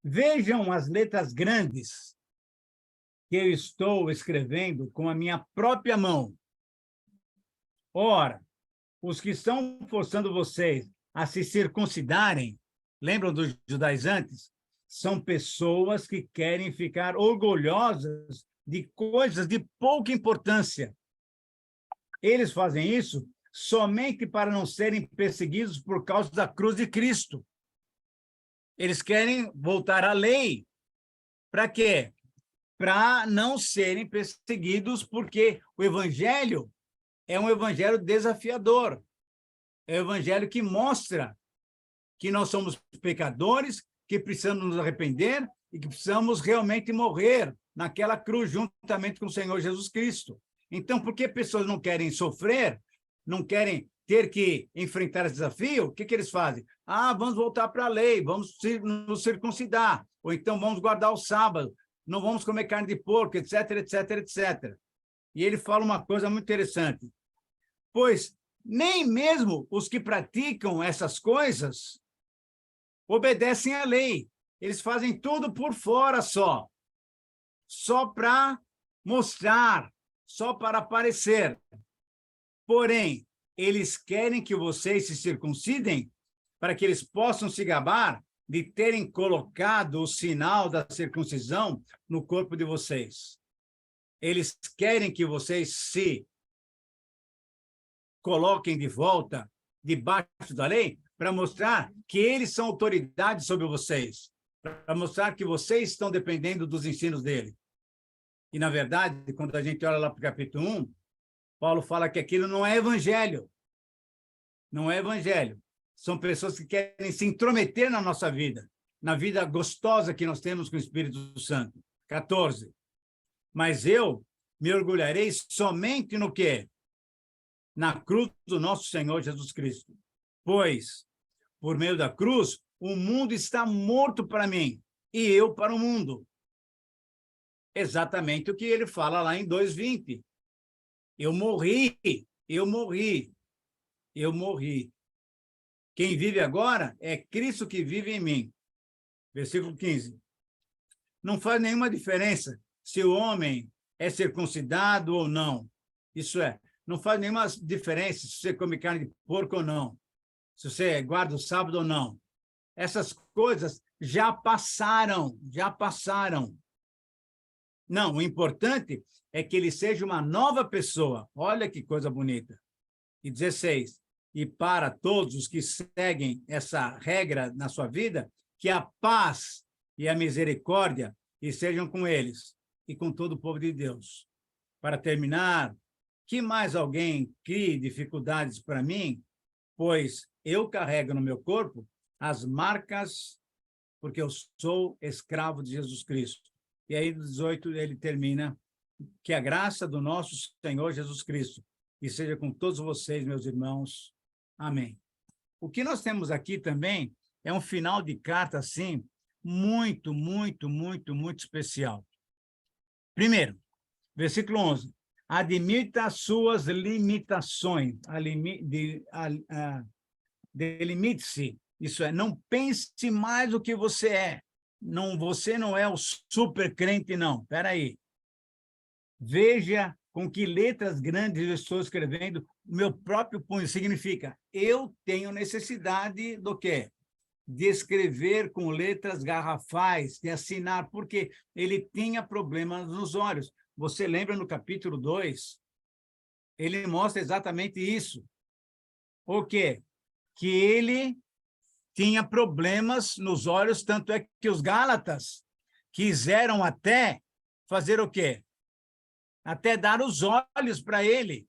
Vejam as letras grandes que eu estou escrevendo com a minha própria mão. Ora, os que estão forçando vocês a se circuncidarem, lembram dos judaizantes? São pessoas que querem ficar orgulhosas de coisas de pouca importância. Eles fazem isso somente para não serem perseguidos por causa da cruz de Cristo. Eles querem voltar à lei. Para quê? para não serem perseguidos, porque o evangelho é um evangelho desafiador. É um evangelho que mostra que nós somos pecadores, que precisamos nos arrepender e que precisamos realmente morrer naquela cruz juntamente com o Senhor Jesus Cristo. Então, por que pessoas não querem sofrer, não querem ter que enfrentar esse desafio? O que eles fazem? Vamos voltar para a lei, vamos nos circuncidar, ou então vamos guardar o sábado, não vamos comer carne de porco, etc, etc, etc. E ele fala uma coisa muito interessante, pois nem mesmo os que praticam essas coisas obedecem à lei. Eles fazem tudo por fora só para mostrar, só para aparecer. Porém, eles querem que vocês se circuncidem para que eles possam se gabar de terem colocado o sinal da circuncisão no corpo de vocês. Eles querem que vocês se coloquem de volta debaixo da lei para mostrar que eles são autoridade sobre vocês, para mostrar que vocês estão dependendo dos ensinos dele. E, na verdade, quando a gente olha lá para o capítulo 1, Paulo fala que aquilo não é evangelho. Não é evangelho. São pessoas que querem se intrometer na nossa vida, na vida gostosa que nós temos com o Espírito Santo. 14. Mas eu me orgulharei somente no quê? Na cruz do nosso Senhor Jesus Cristo. Pois, por meio da cruz, o mundo está morto para mim e eu para o mundo. Exatamente o que ele fala lá em 2:20. Eu morri. Quem vive agora é Cristo que vive em mim. Versículo 15. Não faz nenhuma diferença se o homem é circuncidado ou não. Isso é, não faz nenhuma diferença se você come carne de porco ou não. Se você guarda o sábado ou não. Essas coisas já passaram. Não, o importante é que ele seja uma nova pessoa. Olha que coisa bonita. E 16. E para todos os que seguem essa regra na sua vida, que a paz e a misericórdia estejam com eles e com todo o povo de Deus. Para terminar, que mais alguém crie dificuldades para mim, pois eu carrego no meu corpo as marcas, porque eu sou escravo de Jesus Cristo. E aí, no 18, ele termina, que a graça do nosso Senhor Jesus Cristo e seja com todos vocês, meus irmãos. Amém. O que nós temos aqui também é um final de carta, assim, muito, muito, muito, muito especial. Primeiro, versículo 11. Admita as suas limitações. Delimite-se. Isso é, não pense mais o que você é. Não, você não é o super crente, não. Espera aí. Veja com que letras grandes eu estou escrevendo, o meu próprio punho. Significa, eu tenho necessidade do quê? De escrever com letras garrafais, de assinar, porque ele tinha problemas nos olhos. Você lembra no capítulo 2? Ele mostra exatamente isso. O quê? Que ele tinha problemas nos olhos, tanto é que os Gálatas quiseram até fazer o quê? Até dar os olhos para ele.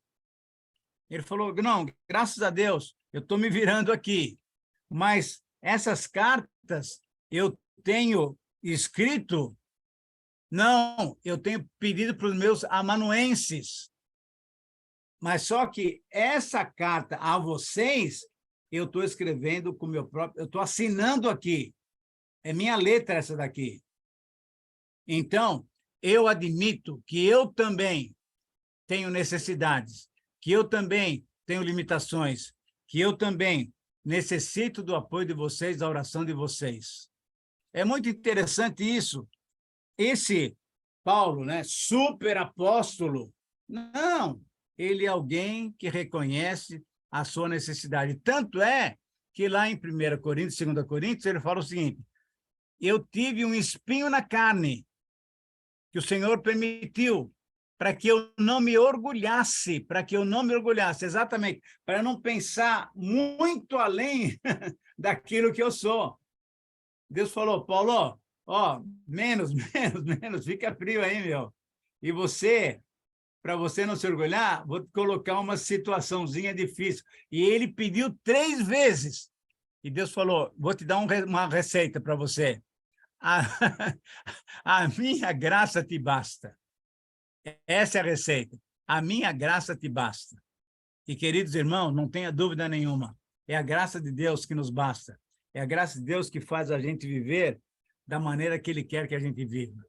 Ele falou, não, graças a Deus, eu estou me virando aqui, mas essas cartas eu tenho escrito, não, eu tenho pedido para os meus amanuenses, mas só que essa carta a vocês, eu estou escrevendo com o meu próprio, eu estou assinando aqui, é minha letra essa daqui. Então, eu admito que eu também tenho necessidades, que eu também tenho limitações, que eu também necessito do apoio de vocês, da oração de vocês. É muito interessante isso. Esse Paulo, né, super apóstolo, não, ele é alguém que reconhece a sua necessidade. Tanto é que lá em 1 Coríntios, 2 Coríntios, ele fala o seguinte, eu tive um espinho na carne, que o Senhor permitiu, para que eu não me orgulhasse, exatamente, para não pensar muito além daquilo que eu sou. Deus falou, Paulo, Ó, menos, menos, fica frio aí, meu. E você, para você não se orgulhar, vou te colocar uma situaçãozinha difícil. E ele pediu 3 vezes. E Deus falou, vou te dar uma receita para você. A, a minha graça te basta. Essa é a receita. A minha graça te basta. E, queridos irmãos, não tenha dúvida nenhuma, é a graça de Deus que nos basta. É a graça de Deus que faz a gente viver da maneira que Ele quer que a gente viva.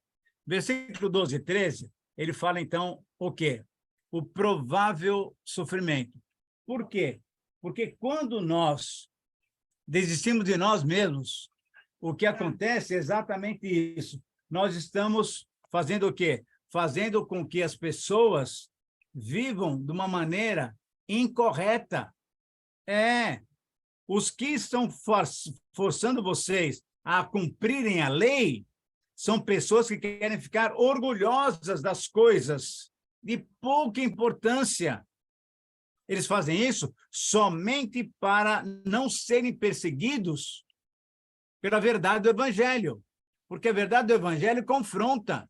Versículo 12 e 13, ele fala, então, o quê? O provável sofrimento. Por quê? Porque quando nós desistimos de nós mesmos, o que acontece é exatamente isso. Nós estamos fazendo o quê? Fazendo com que as pessoas vivam de uma maneira incorreta. Os que estão forçando vocês a cumprirem a lei são pessoas que querem ficar orgulhosas das coisas de pouca importância. Eles fazem isso somente para não serem perseguidos pela verdade do Evangelho, porque a verdade do Evangelho confronta.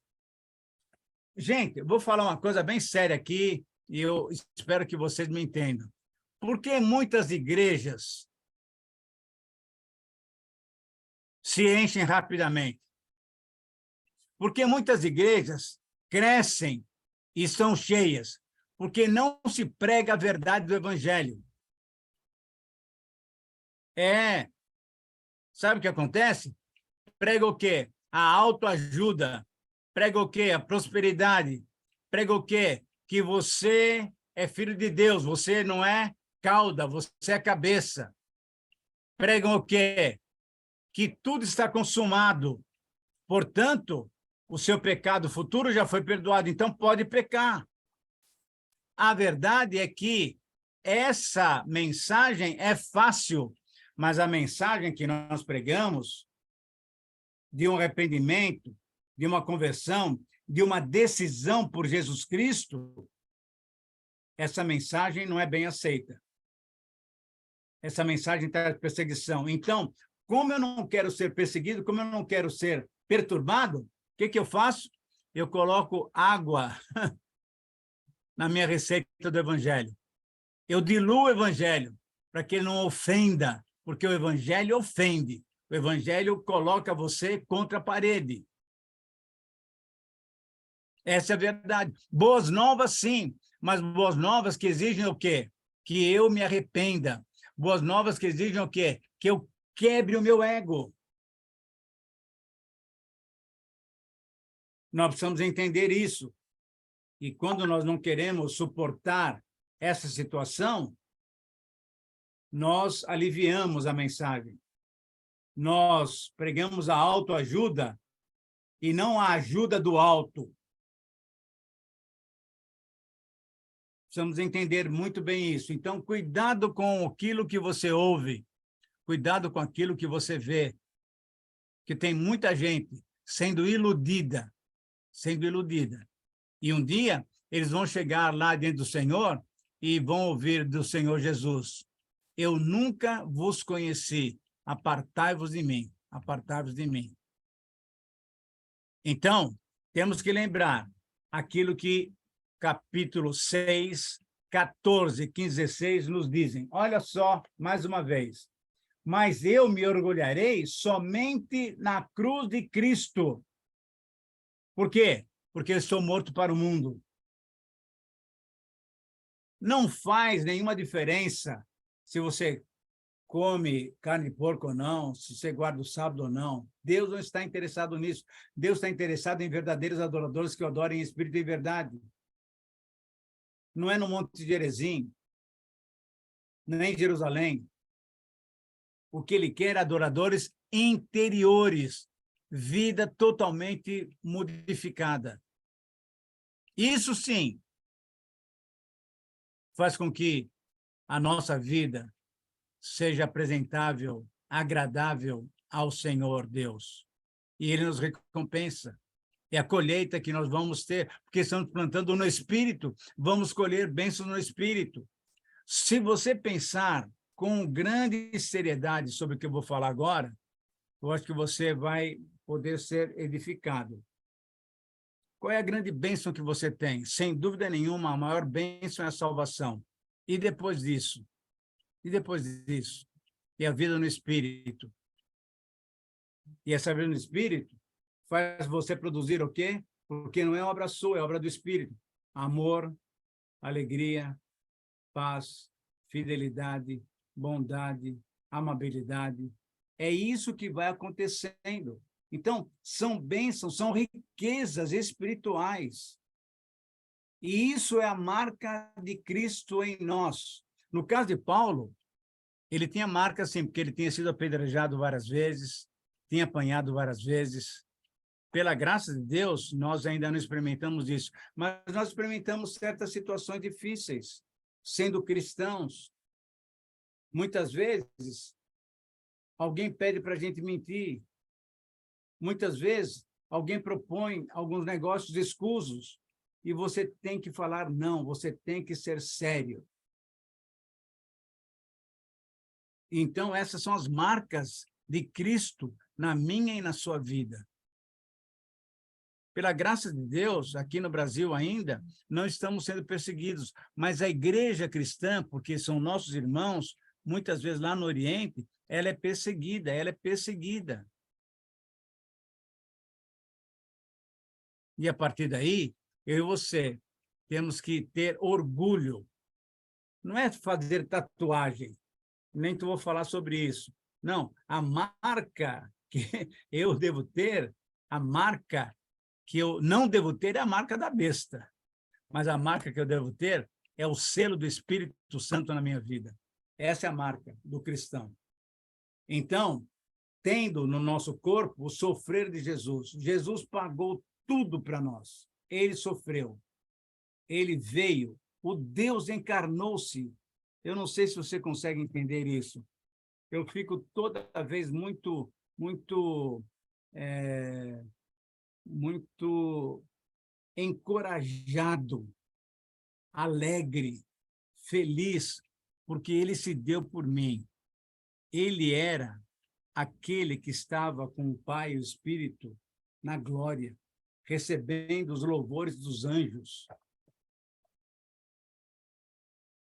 Gente, eu vou falar uma coisa bem séria aqui, e eu espero que vocês me entendam. Por que muitas igrejas se enchem rapidamente? Porque muitas igrejas crescem e são cheias, porque não se prega a verdade do Evangelho. Sabe o que acontece? Prega o quê? A autoajuda. Prega o quê? A prosperidade. Prega o quê? Que você é filho de Deus, você não é cauda, você é cabeça. Pregam o quê? Que tudo está consumado. Portanto, o seu pecado futuro já foi perdoado, então pode pecar. A verdade é que essa mensagem é fácil, mas a mensagem que nós pregamos de um arrependimento, de uma conversão, de uma decisão por Jesus Cristo, essa mensagem não é bem aceita. Essa mensagem traz perseguição. Então, como eu não quero ser perseguido, como eu não quero ser perturbado, o que eu faço? Eu coloco água na minha receita do Evangelho. Eu diluo o Evangelho para que ele não ofenda, porque o Evangelho ofende. O Evangelho coloca você contra a parede. Essa é a verdade. Boas novas, sim, mas boas novas que exigem o quê? Que eu me arrependa. Boas novas que exigem o quê? Que eu quebre o meu ego. Nós precisamos entender isso. E quando nós não queremos suportar essa situação, nós aliviamos a mensagem. Nós pregamos a autoajuda e não a ajuda do alto. Precisamos entender muito bem isso. Então, cuidado com aquilo que você ouve, cuidado com aquilo que você vê, que tem muita gente sendo iludida. E um dia, eles vão chegar lá diante do Senhor e vão ouvir do Senhor Jesus: eu nunca vos conheci, apartai-vos de mim, apartai-vos de mim. Então, temos que lembrar aquilo que capítulo 6, 14, 15, 16 nos dizem. Olha só, mais uma vez. Mas eu me orgulharei somente na cruz de Cristo. Por quê? Porque eu estou morto para o mundo. Não faz nenhuma diferença se você come carne de porco ou não, se você guarda o sábado ou não. Deus não está interessado nisso. Deus está interessado em verdadeiros adoradores que o adorem em espírito e verdade. Não é no Monte de Gerizim, nem em Jerusalém. O que ele quer é adoradores interiores, vida totalmente modificada. Isso sim faz com que a nossa vida seja apresentável, agradável ao Senhor Deus. E ele nos recompensa. É a colheita que nós vamos ter, porque estamos plantando no Espírito, vamos colher bênçãos no Espírito. Se você pensar com grande seriedade sobre o que eu vou falar agora, eu acho que você vai poder ser edificado. Qual é a grande bênção que você tem? Sem dúvida nenhuma, a maior bênção é a salvação. E depois disso? E depois disso? E a vida no Espírito. E essa vida no Espírito faz você produzir o quê? Porque não é obra sua, é obra do Espírito. Amor, alegria, paz, fidelidade, bondade, amabilidade. É isso que vai acontecendo. Então, são bênçãos, são riquezas espirituais. E isso é a marca de Cristo em nós. No caso de Paulo, ele tinha marca, sim, porque ele tinha sido apedrejado várias vezes, tinha apanhado várias vezes. Pela graça de Deus, nós ainda não experimentamos isso, mas nós experimentamos certas situações difíceis, sendo cristãos. Muitas vezes, alguém pede para a gente mentir. Muitas vezes, alguém propõe alguns negócios escusos e você tem que falar não, você tem que ser sério. Então, essas são as marcas de Cristo na minha e na sua vida. Pela graça de Deus, aqui no Brasil ainda, não estamos sendo perseguidos, mas a igreja cristã, porque são nossos irmãos, muitas vezes lá no Oriente, ela é perseguida, ela é perseguida. E a partir daí, eu e você temos que ter orgulho. Não é fazer tatuagem, nem vou falar sobre isso. Não, a marca que eu devo ter, a marca que eu não devo ter é a marca da besta. Mas a marca que eu devo ter é o selo do Espírito Santo na minha vida. Essa é a marca do cristão. Então, tendo no nosso corpo o sofrer de Jesus. Jesus pagou tudo para nós. Ele sofreu. Ele veio. O Deus encarnou-se. Eu não sei se você consegue entender isso. Eu fico toda vez muito encorajado, alegre, feliz, porque ele se deu por mim. Ele era aquele que estava com o Pai e o Espírito na glória, recebendo os louvores dos anjos,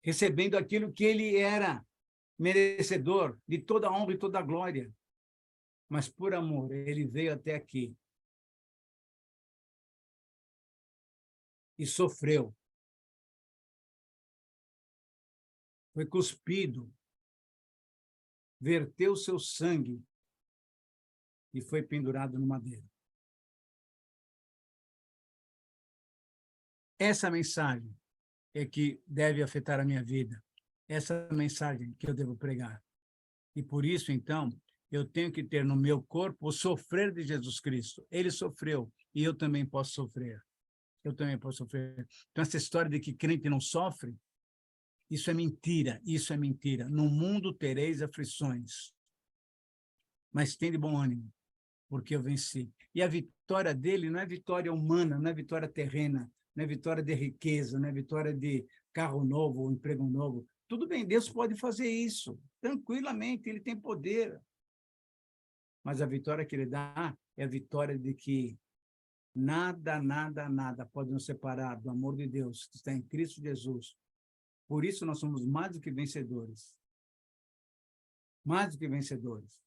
recebendo aquilo que ele era merecedor de toda a honra e toda a glória. Mas por amor, ele veio até aqui e sofreu. Foi cuspido, verteu seu sangue e foi pendurado no madeiro. Essa mensagem é que deve afetar a minha vida. Essa mensagem que eu devo pregar. E por isso, então, eu tenho que ter no meu corpo o sofrer de Jesus Cristo. Ele sofreu e eu também posso sofrer. Eu também posso sofrer. Então, essa história de que crente não sofre, isso é mentira, isso é mentira. No mundo tereis aflições, mas tem de bom ânimo, porque eu venci. E a vitória dele não é vitória humana, não é vitória terrena, não é vitória de riqueza, não é vitória de carro novo ou emprego novo. Tudo bem, Deus pode fazer isso, tranquilamente, ele tem poder. Mas a vitória que ele dá é a vitória de que nada, nada, nada pode nos separar do amor de Deus que está em Cristo Jesus. Por isso nós somos mais do que vencedores. Mais do que vencedores.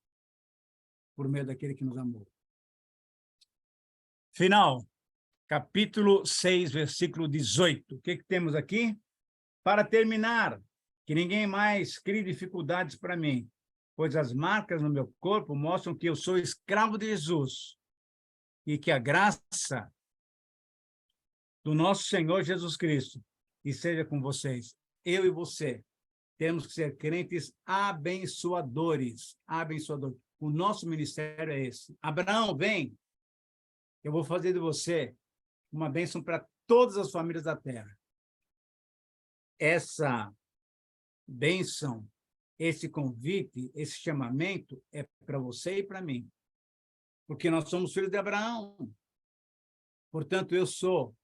Por meio daquele que nos amou. Final. Capítulo 6, versículo 18. O que temos aqui? Para terminar, que ninguém mais crie dificuldades para mim, pois as marcas no meu corpo mostram que eu sou escravo de Jesus e que a graça do nosso Senhor Jesus Cristo esteja com vocês. Eu e você temos que ser crentes abençoadores. Abençoadores. O nosso ministério é esse. Abraão, vem. Eu vou fazer de você uma bênção para todas as famílias da terra. Essa bênção, esse convite, esse chamamento é para você e para mim. Porque nós somos filhos de Abraão. Portanto, eu sou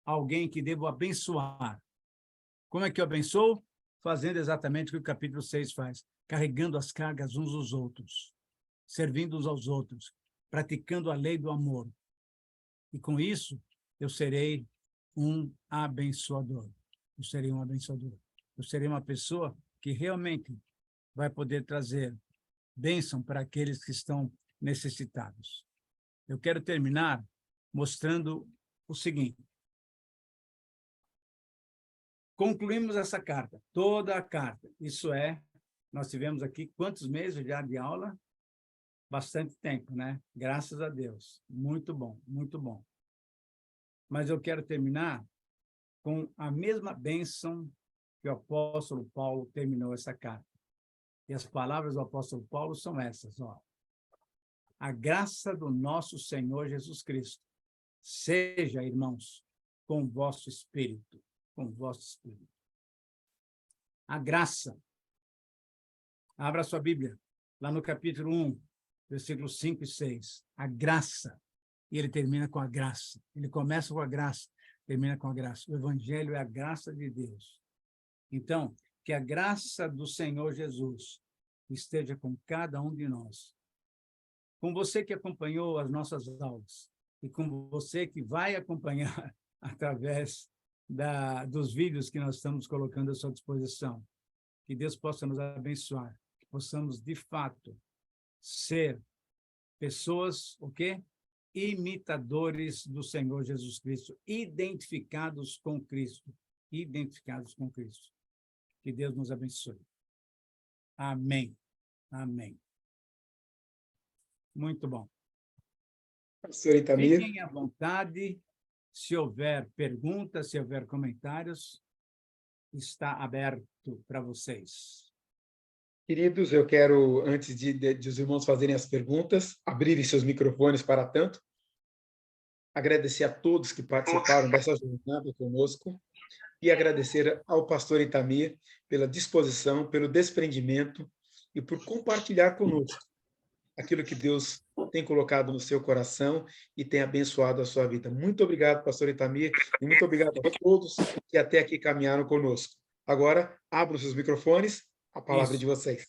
alguém que devo abençoar. Como é que eu abençoo? Fazendo exatamente o que o capítulo 6 faz. Carregando as cargas uns aos outros. Servindo uns aos outros. praticando a lei do amor. E com isso, eu serei um abençoador. Eu serei um abençoador. Eu serei uma pessoa que realmente vai poder trazer bênção para aqueles que estão necessitados. Eu quero terminar mostrando o seguinte. Concluímos essa carta, toda a carta. Isso é, nós tivemos aqui quantos meses já de aula? Bastante tempo, né? Graças a Deus. Muito bom, muito bom. Mas eu quero terminar com a mesma bênção que o apóstolo Paulo terminou essa carta. E as palavras do apóstolo Paulo são essas, ó. A graça do nosso Senhor Jesus Cristo seja, irmãos, com o vosso espírito, com o vosso espírito. A graça. Abra sua Bíblia, lá no capítulo 1, versículos 5 e 6. A graça. E ele termina com a graça. Ele começa com a graça, termina com a graça. O Evangelho é a graça de Deus. Então, que a graça do Senhor Jesus esteja com cada um de nós. Com você que acompanhou as nossas aulas e com você que vai acompanhar através dos vídeos que nós estamos colocando à sua disposição. Que Deus possa nos abençoar, que possamos, de fato, ser pessoas, o quê? Imitadores do Senhor Jesus Cristo, identificados com Cristo, identificados com Cristo. Que Deus nos abençoe. Amém. Amém. Muito bom. Pastor Itamir. Fiquem à vontade. Se houver perguntas, se houver comentários, está aberto para vocês. Queridos, eu quero, antes de os irmãos fazerem as perguntas, abrirem seus microfones para tanto, agradecer a todos que participaram dessa jornada conosco e agradecer ao pastor Itamir pela disposição, pelo desprendimento e por compartilhar conosco aquilo que Deus tem colocado no seu coração e tem abençoado a sua vida. Muito obrigado, pastor Itamir, e muito obrigado a todos que até aqui caminharam conosco. Agora, abram seus microfones, a palavra Isso. de vocês.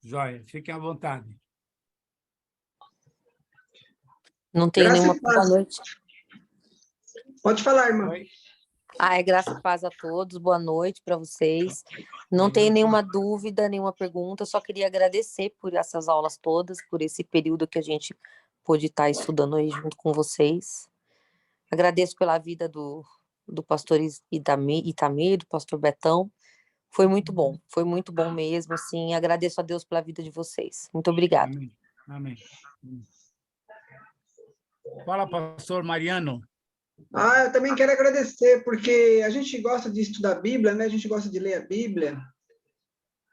Joia, fiquem à vontade. Não tem Graça nenhuma e paz. boa noite. Pode falar, irmã. Oi? É graça e paz a todos, boa noite para vocês. Não tem nenhuma dúvida, nenhuma pergunta, só queria agradecer por essas aulas todas, por esse período que a gente pôde estar estudando aí junto com vocês. Agradeço pela vida do pastor Itamir, do pastor Betão. Foi muito bom mesmo, assim, agradeço a Deus pela vida de vocês. Muito obrigada. Amém. Amém. Fala, pastor Mariano. Eu também quero agradecer, porque a gente gosta de estudar a Bíblia, né? A gente gosta de ler a Bíblia.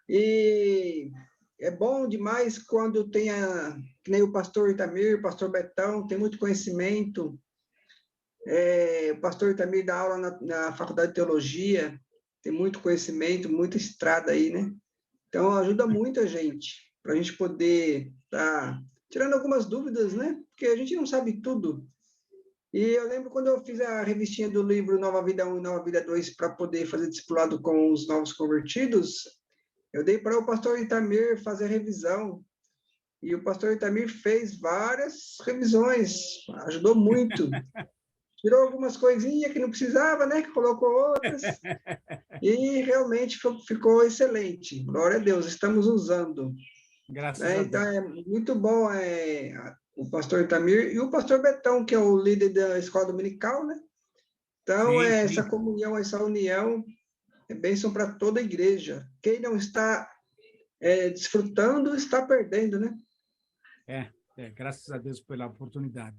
E é bom demais quando que nem o pastor Itamir, o pastor Betão, tem muito conhecimento. O pastor Itamir dá aula na Faculdade de Teologia, tem muito conhecimento, muita estrada aí, né? Então, ajuda muito a gente, para a gente poder estar tirando algumas dúvidas, né? Porque a gente não sabe tudo. E eu lembro quando eu fiz a revistinha do livro Nova Vida 1 e Nova Vida 2 para poder fazer discipulado com os novos convertidos, eu dei para o pastor Itamir fazer a revisão. E o pastor Itamir fez várias revisões, ajudou muito. Tirou algumas coisinhas que não precisava, né? Que colocou outras. E realmente ficou excelente. Glória a Deus, estamos usando. Graças a Deus. Então, é muito bom o pastor Itamir e o pastor Betão, que é o líder da escola dominical, né? Então, Sim, sim. essa comunhão, essa união é bênção para toda a igreja. Quem não está desfrutando, está perdendo, né? Graças a Deus pela oportunidade.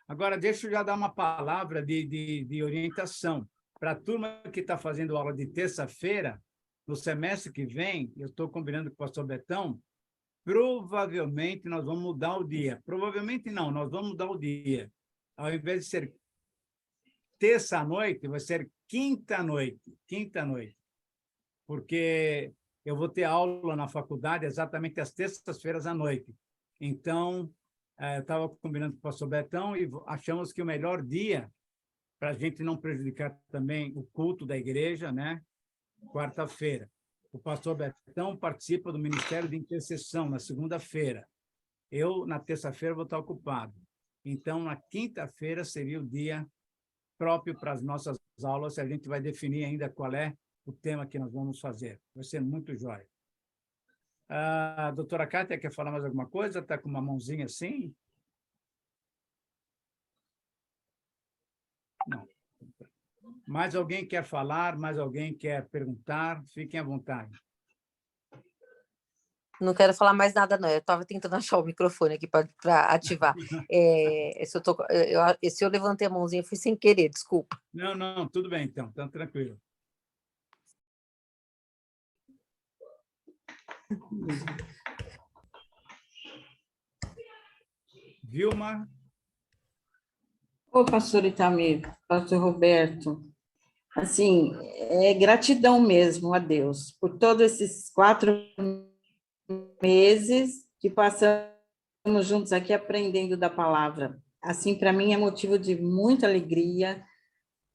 Agora, deixa eu já dar uma palavra de orientação. Para a turma que está fazendo aula de terça-feira, no semestre que vem, eu estou combinando com o pastor Betão, provavelmente nós vamos mudar o dia. Provavelmente não, nós vamos mudar o dia. Ao invés de ser terça-noite, vai ser quinta-noite. Quinta-noite. Porque eu vou ter aula na faculdade exatamente às terças-feiras à noite. Então, eu estava combinando com o pastor Betão e achamos que o melhor dia, para a gente não prejudicar também o culto da igreja, né? Quarta-feira. O pastor Betão participa do Ministério de Intercessão na segunda-feira. Eu, na terça-feira, vou estar ocupado. Então, na quinta-feira seria o dia próprio para as nossas aulas, e a gente vai definir ainda qual é o tema que nós vamos fazer. Vai ser muito jóia. A doutora Kátia quer falar mais alguma coisa? Está com uma mãozinha assim? Não. Mais alguém quer falar? Mais alguém quer perguntar? Fiquem à vontade. Não quero falar mais nada, não. Eu estava tentando achar o microfone aqui para ativar. Se eu levantei a mãozinha, foi sem querer, desculpa. Não, tudo bem, então tranquilo. Vilma? Ô, pastor Itamir, pastor Roberto, assim, é gratidão mesmo a Deus por todos esses 4 meses que passamos juntos aqui aprendendo da palavra. Assim, para mim é motivo de muita alegria.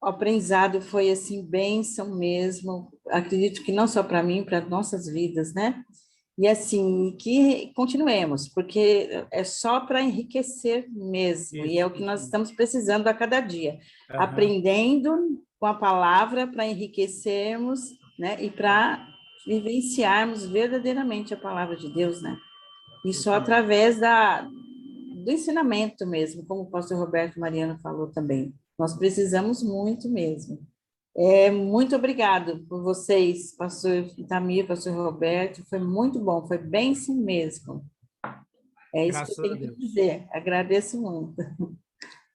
O aprendizado foi, assim, bênção mesmo. Acredito que não só para mim, para nossas vidas, né? E, assim, que continuemos, porque é só para enriquecer mesmo, e é o que nós estamos precisando a cada dia. Aprendendo com a palavra para enriquecermos, né? E para vivenciarmos verdadeiramente a palavra de Deus, né? E só através do ensinamento mesmo, como o pastor Roberto Mariano falou também. Nós precisamos muito mesmo. Muito obrigado por vocês, pastor Itamir, pastor Roberto, foi muito bom, foi bem sim mesmo. É isso que eu tenho que dizer, agradeço muito.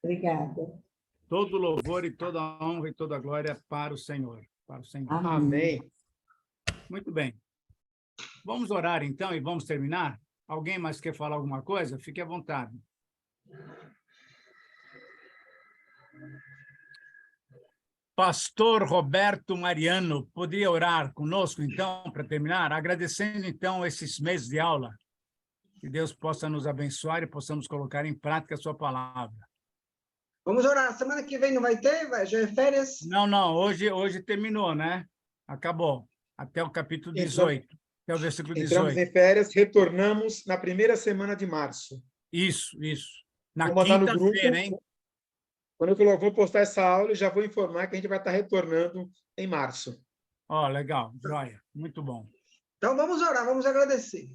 Obrigada. Todo louvor e toda honra e toda glória para o Senhor. Para o Senhor. Amém. Muito bem. Vamos orar, então, e vamos terminar? Alguém mais quer falar alguma coisa? Fique à vontade. Pastor Roberto Mariano, poderia orar conosco, então, para terminar? Agradecendo, então, esses meses de aula. Que Deus possa nos abençoar e possamos colocar em prática a sua palavra. Vamos orar. Semana que vem não vai ter? Já é férias? Não, hoje terminou, né? Acabou. Até o capítulo 18. Até o versículo 18. Entramos em férias, retornamos na primeira semana de março. Isso. Na Vou mandar no quinta-feira, grupo, hein? Quando eu vou postar essa aula, eu já vou informar que a gente vai estar retornando em março. Legal, joia. Muito bom. Então, vamos orar, vamos agradecer.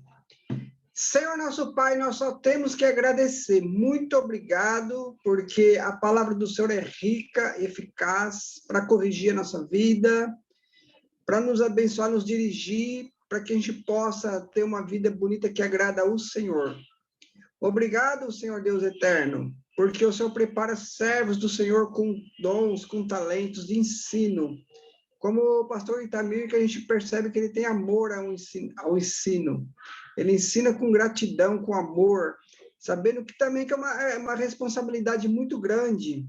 Senhor, nosso Pai, nós só temos que agradecer. Muito obrigado, porque a palavra do Senhor é rica, eficaz, para corrigir a nossa vida, para nos abençoar, nos dirigir, para que a gente possa ter uma vida bonita que agrada ao Senhor. Obrigado, Senhor Deus eterno, porque o Senhor prepara servos do Senhor com dons, com talentos de ensino. Como o pastor Itamir, que a gente percebe que ele tem amor ao ensino. Ele ensina com gratidão, com amor, sabendo que também que é uma responsabilidade muito grande,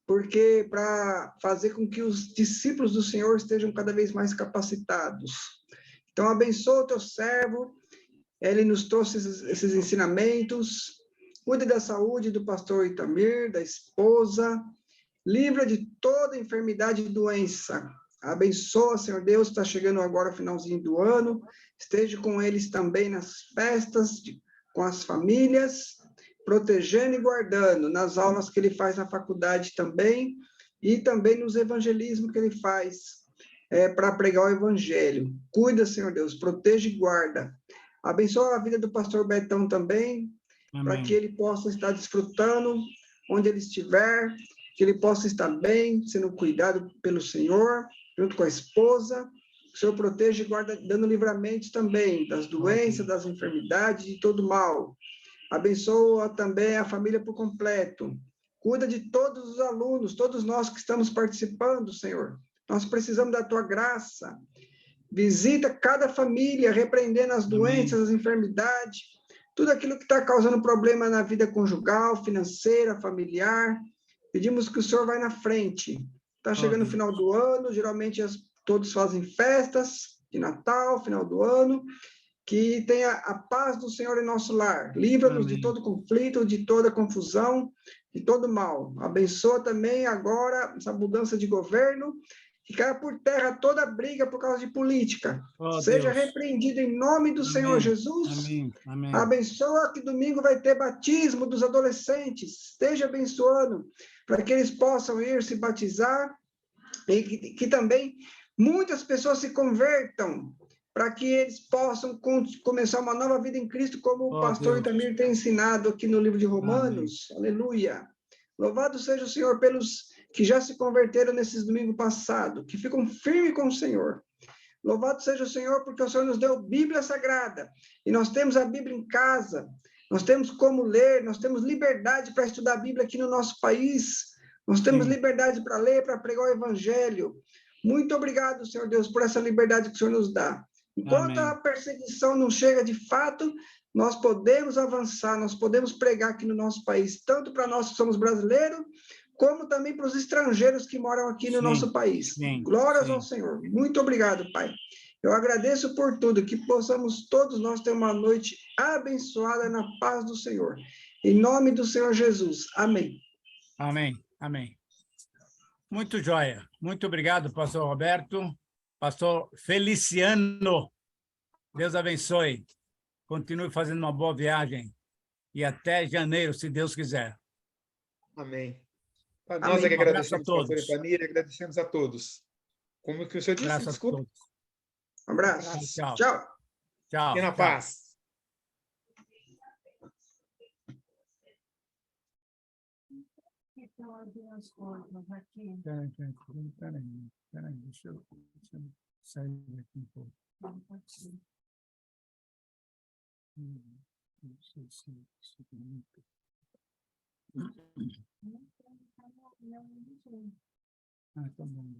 porque para fazer com que os discípulos do Senhor estejam cada vez mais capacitados. Então, abençoa o teu servo, ele nos trouxe esses ensinamentos, cuide da saúde do pastor Itamir, da esposa, livra de toda enfermidade e doença. Abençoa, Senhor Deus, está chegando agora o finalzinho do ano, esteja com eles também nas festas, com as famílias, protegendo e guardando nas aulas que ele faz na faculdade também, e também nos evangelismos que ele faz para pregar o evangelho. Cuida, Senhor Deus, proteja e guarda. Abençoa a vida do pastor Betão também, para que ele possa estar desfrutando onde ele estiver, que ele possa estar bem, sendo cuidado pelo Senhor, junto com a esposa. O Senhor proteja e guarda, dando livramentos também das doenças, das enfermidades, de todo mal. Abençoa também a família por completo. Cuida de todos os alunos, todos nós que estamos participando, Senhor. Nós precisamos da tua graça. Visita cada família, repreendendo as doenças, as enfermidades, tudo aquilo que está causando problema na vida conjugal, financeira, familiar. Pedimos que o Senhor vai na frente. Está chegando o final do ano, geralmente todos fazem festas de Natal, final do ano. Que tenha a paz do Senhor em nosso lar. Livra-nos de todo conflito, de toda confusão, de todo mal. Abençoa também agora essa mudança de governo, que caia por terra toda briga por causa de política. Oh, Seja Deus. repreendido em nome do Senhor Amém. Jesus. Amém. Amém. Abençoa que domingo vai ter batismo dos adolescentes. Esteja abençoando para que eles possam ir se batizar e que também muitas pessoas se convertam para que eles possam começar uma nova vida em Cristo, como o pastor Itamir tem ensinado aqui no livro de Romanos. Amém. Aleluia. Louvado seja o Senhor pelos que já se converteram nesses domingos passados, que ficam firmes com o Senhor. Louvado seja o Senhor, porque o Senhor nos deu Bíblia Sagrada, e nós temos a Bíblia em casa, nós temos como ler, nós temos liberdade para estudar a Bíblia aqui no nosso país, nós temos liberdade para ler, para pregar o Evangelho. Muito obrigado, Senhor Deus, por essa liberdade que o Senhor nos dá. Enquanto a perseguição não chega de fato, nós podemos avançar, nós podemos pregar aqui no nosso país, tanto para nós que somos brasileiros, como também para os estrangeiros que moram aqui no nosso país. Glórias ao Senhor. Muito obrigado, Pai. Eu agradeço por tudo, que possamos todos nós ter uma noite abençoada na paz do Senhor. Em nome do Senhor Jesus. Amém. Amém. Amém. Muito joia. Muito obrigado, pastor Roberto. Pastor Feliciano. Deus abençoe. Continue fazendo uma boa viagem. E até janeiro, se Deus quiser. Amém. Nós é que agradecemos, pastor Itamir, e agradecemos a todos. Como que o senhor disse? Desculpe. Um abraço. Tchau. Tchau. Tchau. Fique na paz. Peraí, deixa eu sair daqui um pouco. Não sei se comunica. Ah, tá bom.